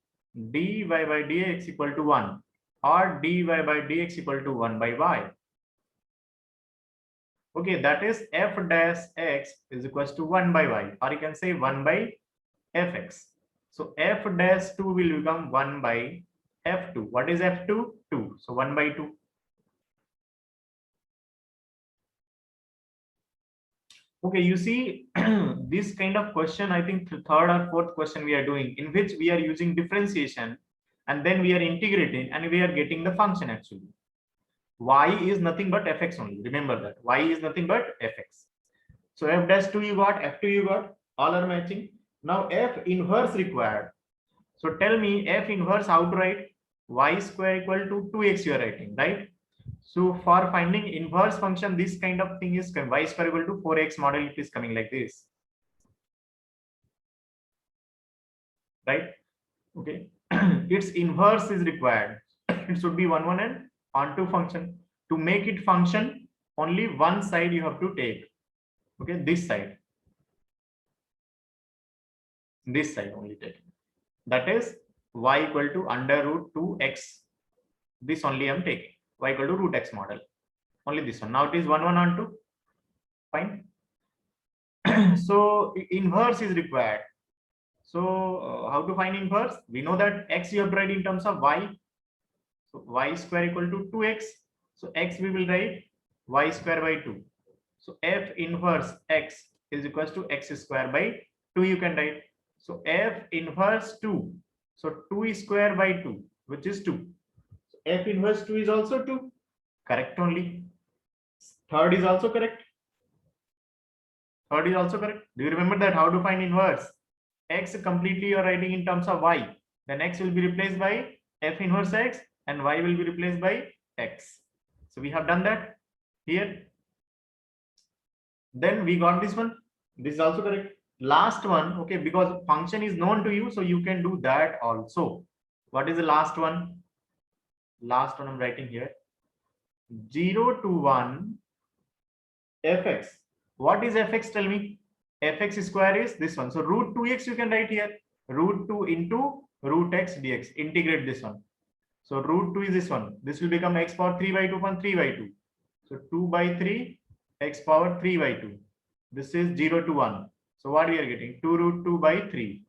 dy by dx equal to 1 or dy by dx equal to 1 by y. Okay, that is f dash x is equals to 1 by y, or you can say 1 by fx. So f dash 2 will become 1 by f2. What is f2? 2. So 1 by 2. Okay, you see this kind of question, I think the third or fourth question we are doing, in which we are using differentiation and then we are integrating and we are getting the function actually. Y is nothing but fx only. Remember that y is nothing but fx. So f dash 2 you got, f2 you got, all are matching. Now f inverse required. So tell me f inverse how to write? Y square equal to 2x you are writing, right? So for finding inverse function, this kind of thing is y square equal to 4x model. It is coming like this, right? Okay. Its inverse is required. It should be 1 1 and onto function. To make it function, only one side you have to take. Okay, this side only take. That is y equal to under root 2x. This only I am taking. Y equal to root x model. Only this one. Now it is 1 1 onto. Fine. So inverse is required. So how to find inverse? We know that x you have to write in terms of y. So y square equal to 2x. So x we will write y square by 2. So f inverse x is equals to x square by 2 you can write. So f inverse 2. So 2 square by 2, which is 2. So f inverse 2 is also 2. Correct only. Third is also correct. Third is also correct. Do you remember that how to find inverse? X completely you're writing in terms of y. Then x will be replaced by f inverse x and y will be replaced by x. So we have done that here. Then we got this one. This is also correct. Last one, okay, because function is known to you, so you can do that also. What is the last one? Last one I'm writing here. 0 to 1 fx. What is fx? Tell me. Fx square is this one. So root 2x you can write here. Root 2 into root x dx. Integrate this one. So root 2 is this one. This will become x power 3 by 2 upon 3 by 2. So 2 by 3 x power 3 by 2. This is 0 to 1. So what we are getting? 2 root 2 by 3.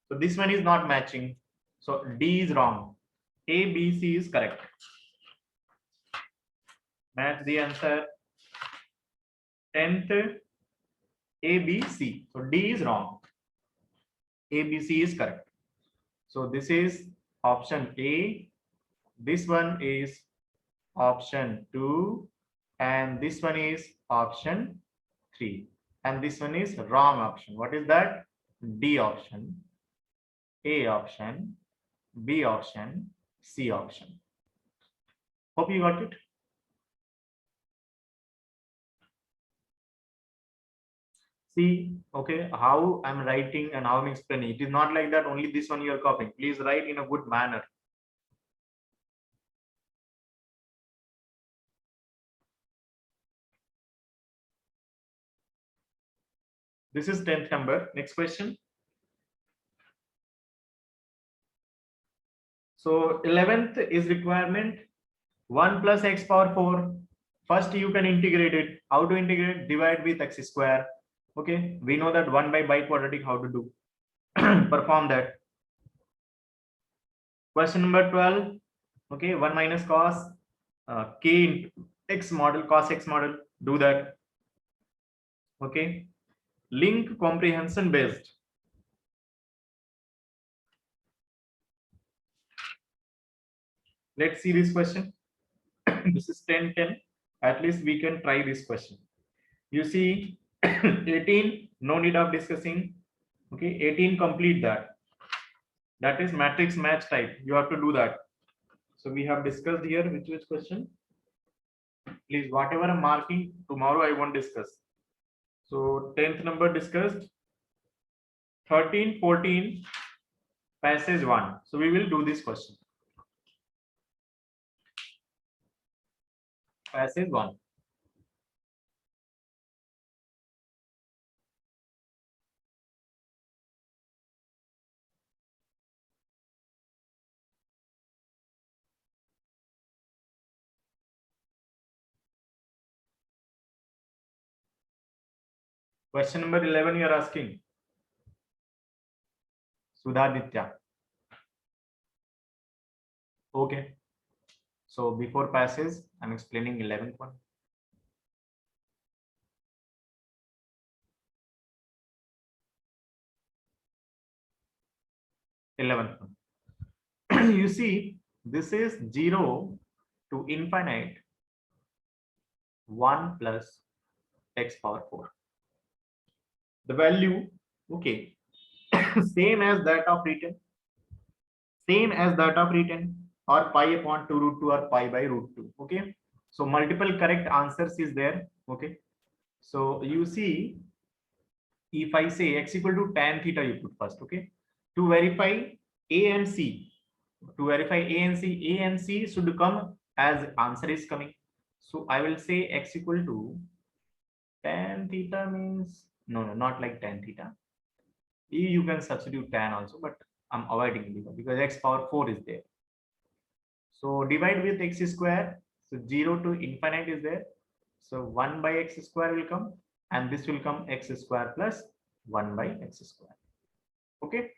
So this one is not matching. So D is wrong. A, B, C is correct. Match the answer. 10th A, B, C. So D is wrong. A, B, C is correct. So this is option A. This one is option 2. And this one is option 3. And this one is wrong option. What is that? D option, A option, B option, C option. Hope you got it. See, okay, how I'm writing and how I'm explaining. It is not like that only this one you are copying. Please write in a good manner. This is 10th number. Next question. So 11th is requirement 1 plus x power 4. First you can integrate it. How to integrate? Divide with x square. Okay, we know that 1 by biquadratic how to do. Perform that. Question number 12. Okay, 1 minus cos k into x model, cos x model. Do that. Okay, link comprehension based. Let's see this question. This is 10 10. At least we can try this question. You see, 18, no need of discussing. Okay, 18, complete that. That is matrix match type. You have to do that. So we have discussed here which question. Please, whatever I'm marking, tomorrow I won't discuss. So 10th number discussed. 13, 14, passage 1. So we will do this question. Passage 1. Question number 11 you are asking. Sudhaditya. Okay. So before passage, I'm explaining 11th one. You see, this is 0 to infinite 1 plus x power 4. The value, okay, same as that of written, or pi upon 2 root 2 or pi by root 2. Okay, so multiple correct answers is there. Okay, so you see, if I say x equal to tan theta, you put first. Okay, to verify a and c, a and c should come as answer is coming. So I will say x equal to tan theta means no, not like tan theta. You can substitute tan also, but I'm avoiding because x power 4 is there. So divide with x square. So 0 to infinite is there. So 1 by x square will come, and this will come x square plus 1 by x square. Okay,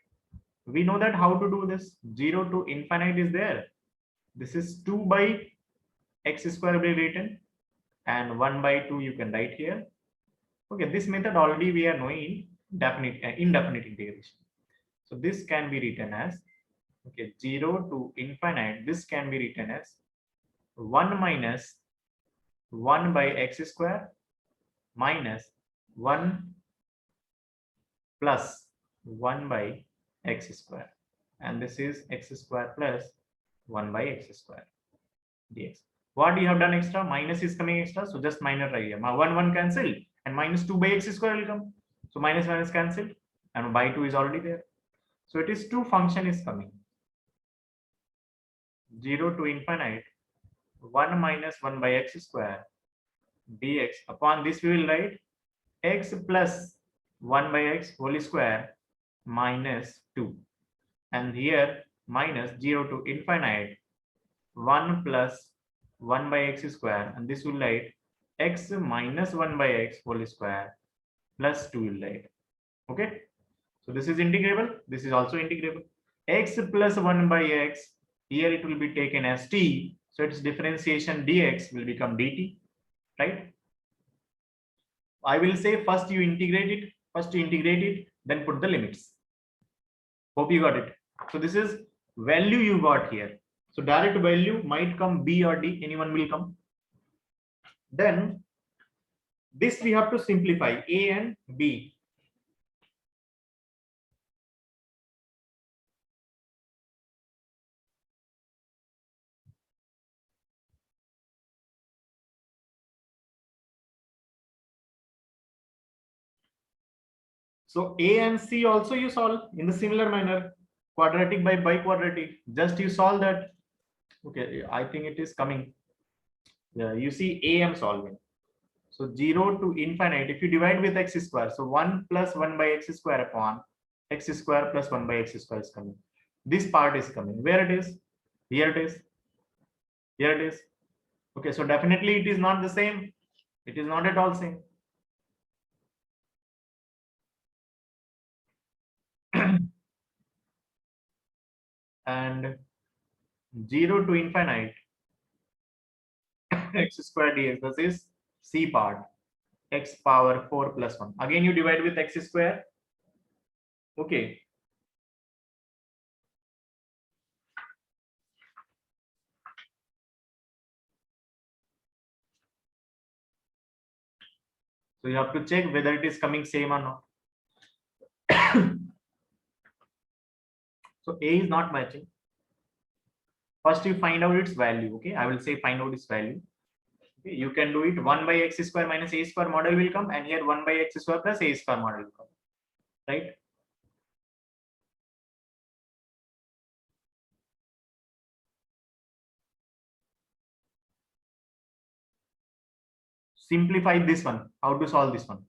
we know that how to do this. 0 to infinite is there. This is 2 by x square will be written, and 1 by 2 you can write here. Okay, this method already we are knowing indefinite integration. So this can be written as, okay, 0 to infinite, this can be written as 1 minus 1 by x square minus 1 plus 1 by x square, and this is x square plus 1 by x square dx. What you have done extra? Minus is coming extra, so just minus right here. 1 cancel, and minus 2 by x square will come. So minus minus cancelled, and by 2 is already there. So it is 2 function is coming. 0 to infinite 1 minus 1 by x square dx. Upon this we will write x plus 1 by x whole square minus 2, and here minus 0 to infinite 1 plus 1 by x square, and this will write x minus 1 by x whole square plus 2 will write. Okay, so this is integrable, this is also integrable. X plus 1 by x, here it will be taken as t, so its differentiation dx will become dt, right? I will say first you integrate it, then put the limits. Hope you got it. So this is value you got here. So direct value might come b or d, anyone will come. Then this we have to simplify, a and b. So a and c also you solve in the similar manner, quadratic by biquadratic. Just you solve that. Okay, I think it is coming. Yeah, you see a I'm solving. So 0 to infinite, if you divide with x square, so 1 plus 1 by x square upon x square plus 1 by x square is coming. This part is coming. Where it is? Here it is. Here it is. Okay, so definitely it is not the same. It is not at all same. And 0 to infinite x square dx, this is c part, x power 4 plus 1. Again you divide with x square. Okay, So you have to check whether it is coming same or not. So A is not matching. First you find out its value. Okay, I will say find out its value. Okay, you can do it. 1 by x square minus a square model will come, and here 1 by x square plus a square model will come, right? Simplify this one. How to solve this one?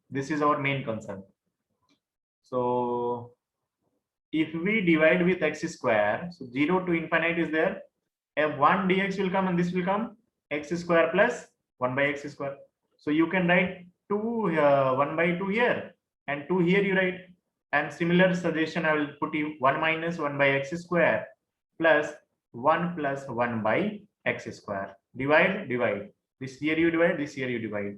This is our main concern. So if we divide with x square, so 0 to infinite is there, f1 dx will come, and this will come x square plus 1 by x square. So you can write 2 1 by 2 here, and 2 here you write. And similar suggestion I will put you 1 minus 1 by x square plus 1 plus 1 by x square. Divide. This here you divide, this here you divide.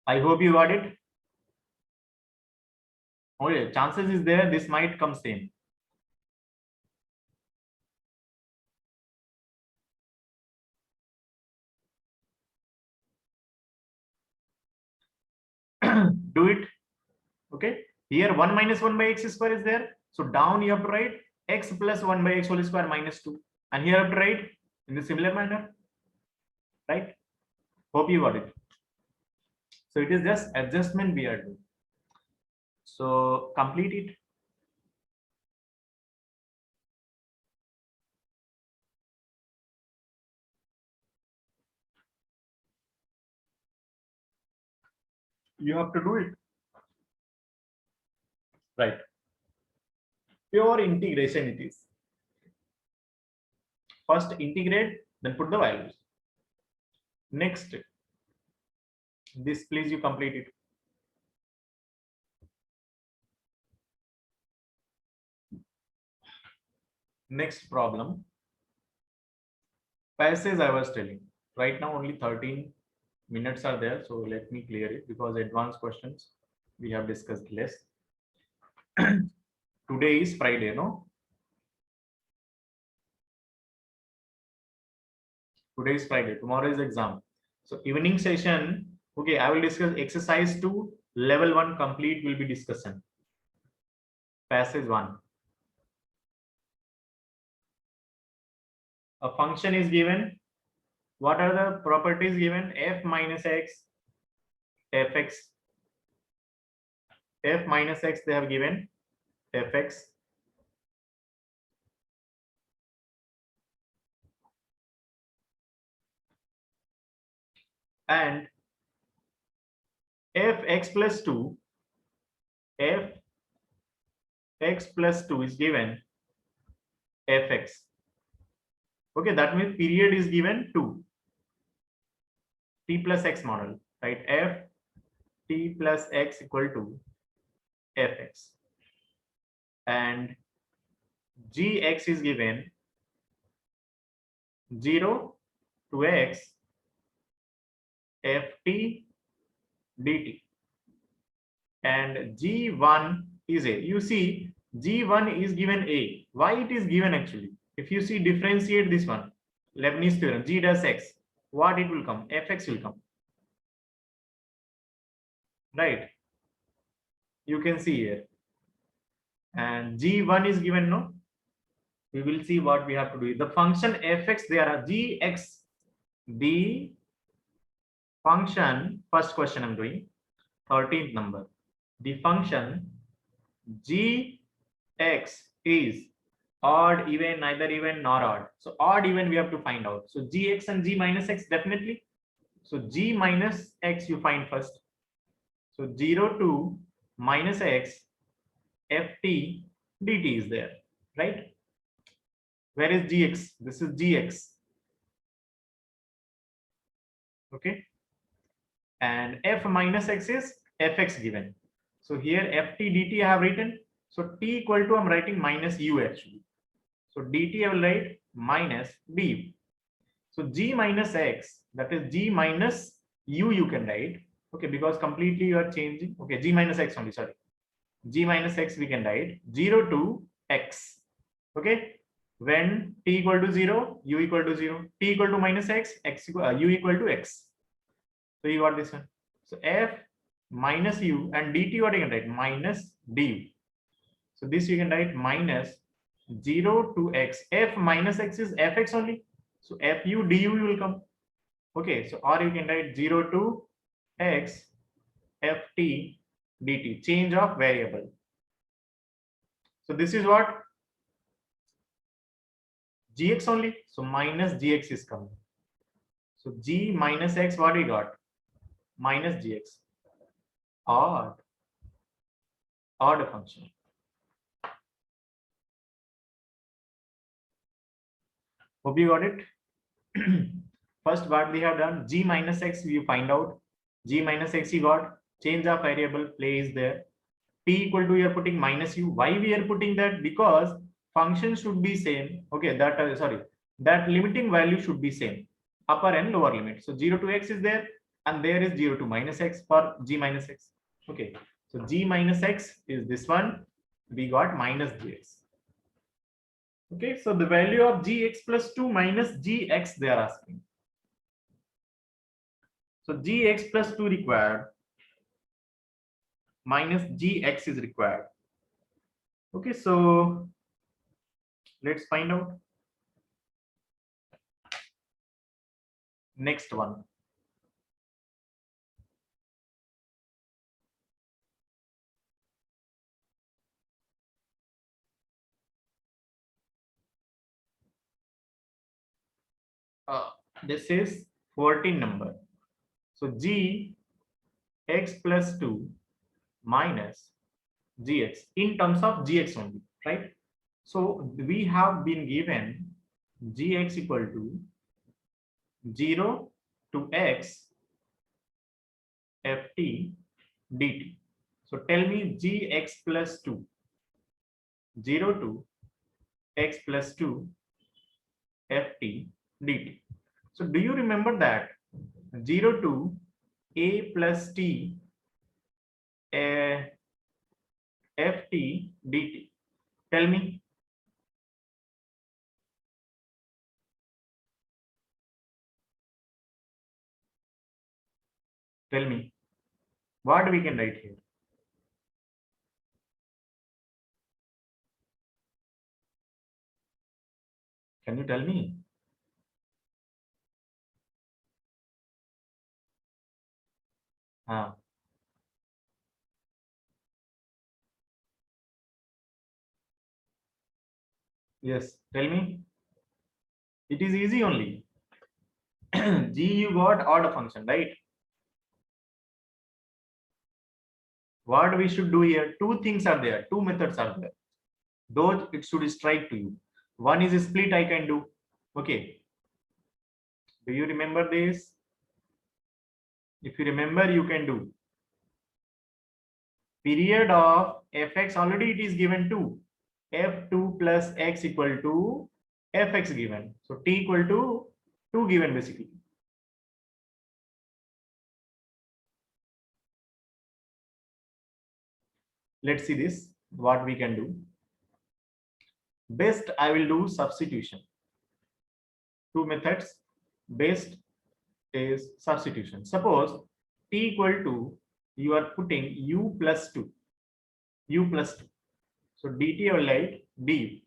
I hope you got it. Oh yeah, chances is there this might come same. Do it. Okay, here 1 minus 1 by x square is there, so down you have to write x plus 1 by x whole square minus 2, and here you have to write in the similar manner, right? Hope you got it. So it is just adjustment we are doing. So complete it. You have to do it, right? Pure integration it is. First integrate, then put the values. Next, this please you complete it. Next problem. Passage I was telling. Right now only 13 minutes are there, so let me clear it because advanced questions we have discussed less. Today is Friday, no? Today is Friday, tomorrow is exam. So evening session, okay, I will discuss exercise 2, level 1 complete will be discussion. Passage 1. A function is given. What are the properties given? F minus x, fx. F minus x they have given, fx. And fx plus 2, fx plus 2 is given fx. Okay, that means period is given 2. T plus x model, right? F t plus x equal to fx. And gx is given 0 to x ft dt. And g1 is a. You see, g1 is given a. Why it is given actually? If you see, differentiate this one, Leibniz theorem, g does x, what it will come? Fx will come, right? You can see here. And g1 is given, no? We will see what we have to do. The function fx, there are gx, the function, first question I'm doing, 13th number. The function gx is odd, even, neither even nor odd. So odd, even we have to find out. So gx and g minus x definitely. So g minus x you find first. So 0 to minus x ft dt is there, right? Where is gx? This is gx. Okay. And f minus x is fx given. So here ft dt I have written. So t equal to, I'm writing minus u actually. So dt I will write minus du. So g minus x, that is g minus u you can write. Okay, because completely you are changing. Okay, g minus x only, sorry. G minus x we can write 0 to x. Okay, when t equal to 0, u equal to 0, t equal to minus x, u equal to x. So you got this one. So f minus u and dt, what you can write? Minus du. So this you can write minus 0 to x. F minus x is fx only. So fu du will come. Okay, so or you can write 0 to x ft dt, change of variable. So this is what? Gx only. So minus gx is coming. So g minus x, what we got? Minus gx. Odd function. Hope you got it. First, what we have done, g minus x, you find out. G minus x you got, change of variable, place there. T equal to, you are putting minus u. Why we are putting that? Because function should be same. Okay, that that limiting value should be same, upper and lower limit. So 0 to x is there, and there is 0 to minus x for g minus x. Okay, so g minus x is this one. We got minus gx. Okay, so the value of gx plus 2 minus gx they are asking. So gx plus 2 required, minus gx is required. Okay, so let's find out. Next one. This is 14 number. So g x plus 2 minus gx in terms of gx only, right? So we have been given gx equal to 0 to x ft dt. So tell me gx plus 2, 0 to x plus 2 ft dt. So do you remember that 0 to a plus t ft dt? Tell me. Tell me. What we can write here? Can you tell me? Yes, tell me. It is easy only. G, you got order function, right? What we should do here? Two things are there. Two methods are there. Those it should strike to you. One is a split I can do. Okay. Do you remember this? If you remember, you can do. Period of fx, already it is given to f2 plus x equal to fx given. So t equal to 2 given basically. Let's see this, what we can do. Best, I will do substitution. Two methods. Best is substitution. Suppose t equal to, you are putting u plus 2. U plus 2. So dt or like du.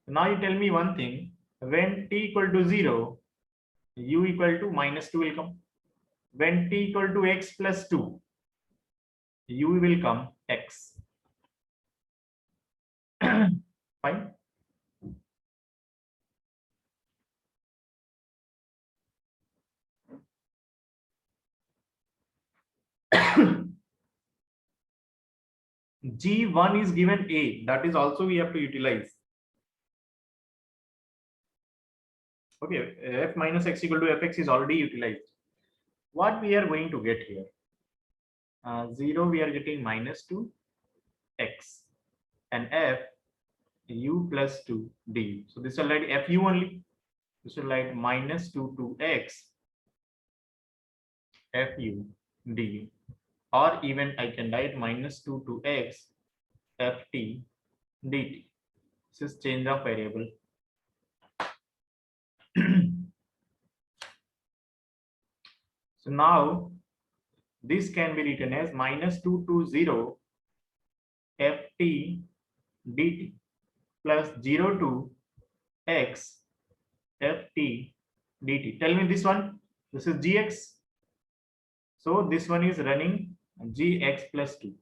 Now you tell me one thing. When t equal to 0, u equal to minus 2 will come. When t equal to x plus 2, u will come x. Fine. G1 is given a, that is also we have to utilize. Okay, f minus x equal to fx is already utilized. What we are going to get here? 0 we are getting minus 2 x and f u plus 2 du. So this will write fu only. This will write minus 2 to x fu du, or even I can write minus 2 to x ft dt. This is change of variable. So now this can be written as -220 ft dt plus 0 to x ft dt. Tell me this one. This is gx. So this one is running gx plus 2.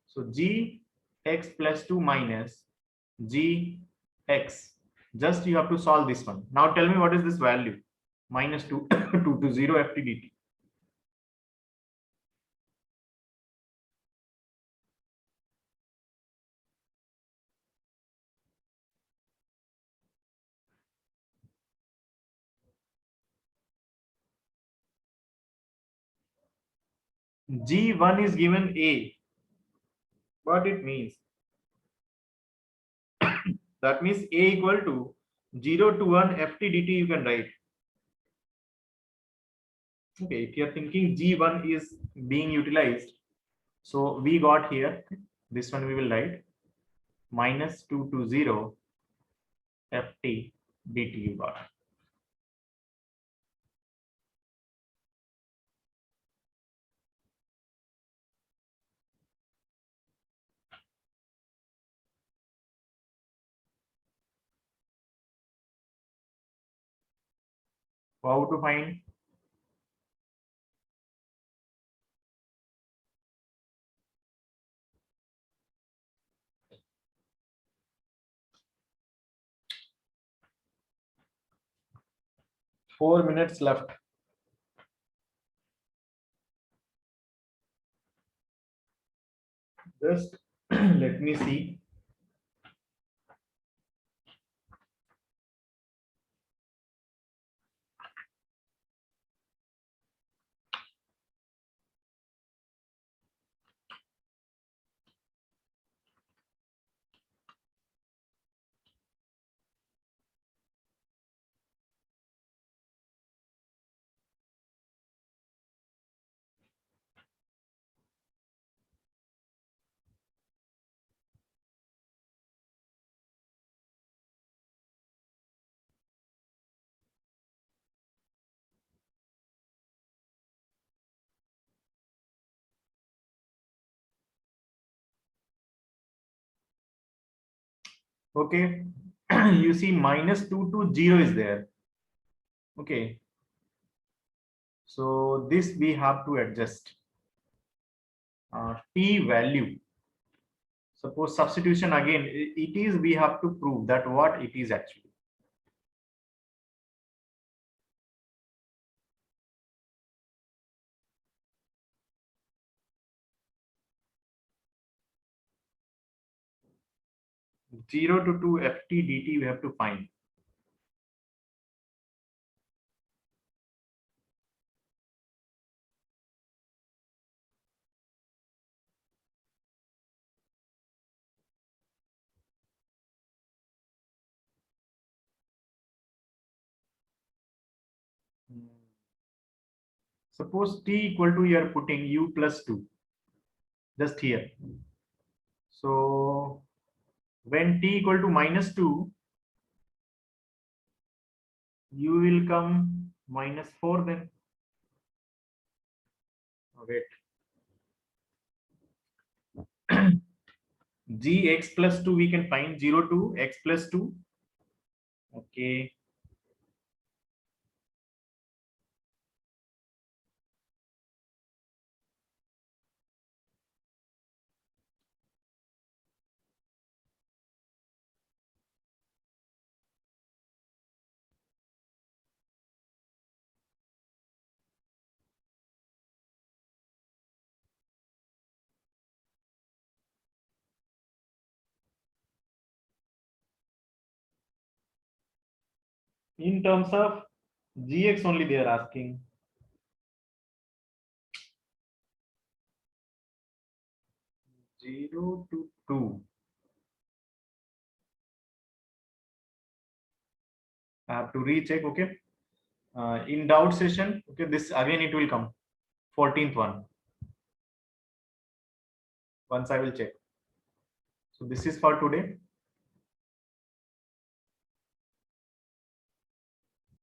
So gx plus 2 minus gx. Just you have to solve this one. Now tell me what is this value? -2 to 0 ft dt. G1 is given A. What it means? That means A equal to 0 to 1 ft dt you can write. Okay, if you are thinking G1 is being utilized, so we got here, this one we will write -2 to 0 ft dt you got. How to find? Four minutes left. Just let me see. Okay, you see -2 to 0 is there. Okay, so this we have to adjust. T value. Suppose substitution again, it is we have to prove that what it is actually. Zero to 2 ft dt we have to find. Suppose t equal to you are putting u plus 2 just here. So when t equal to -2, u will come -4 then. Wait. Gx plus 2 we can find 0 to x plus 2. Okay. In terms of gx only they are asking. Zero to 2. I have to recheck. Okay. In doubt session, okay, this again it will come 14th one. Once I will check. So this is for today.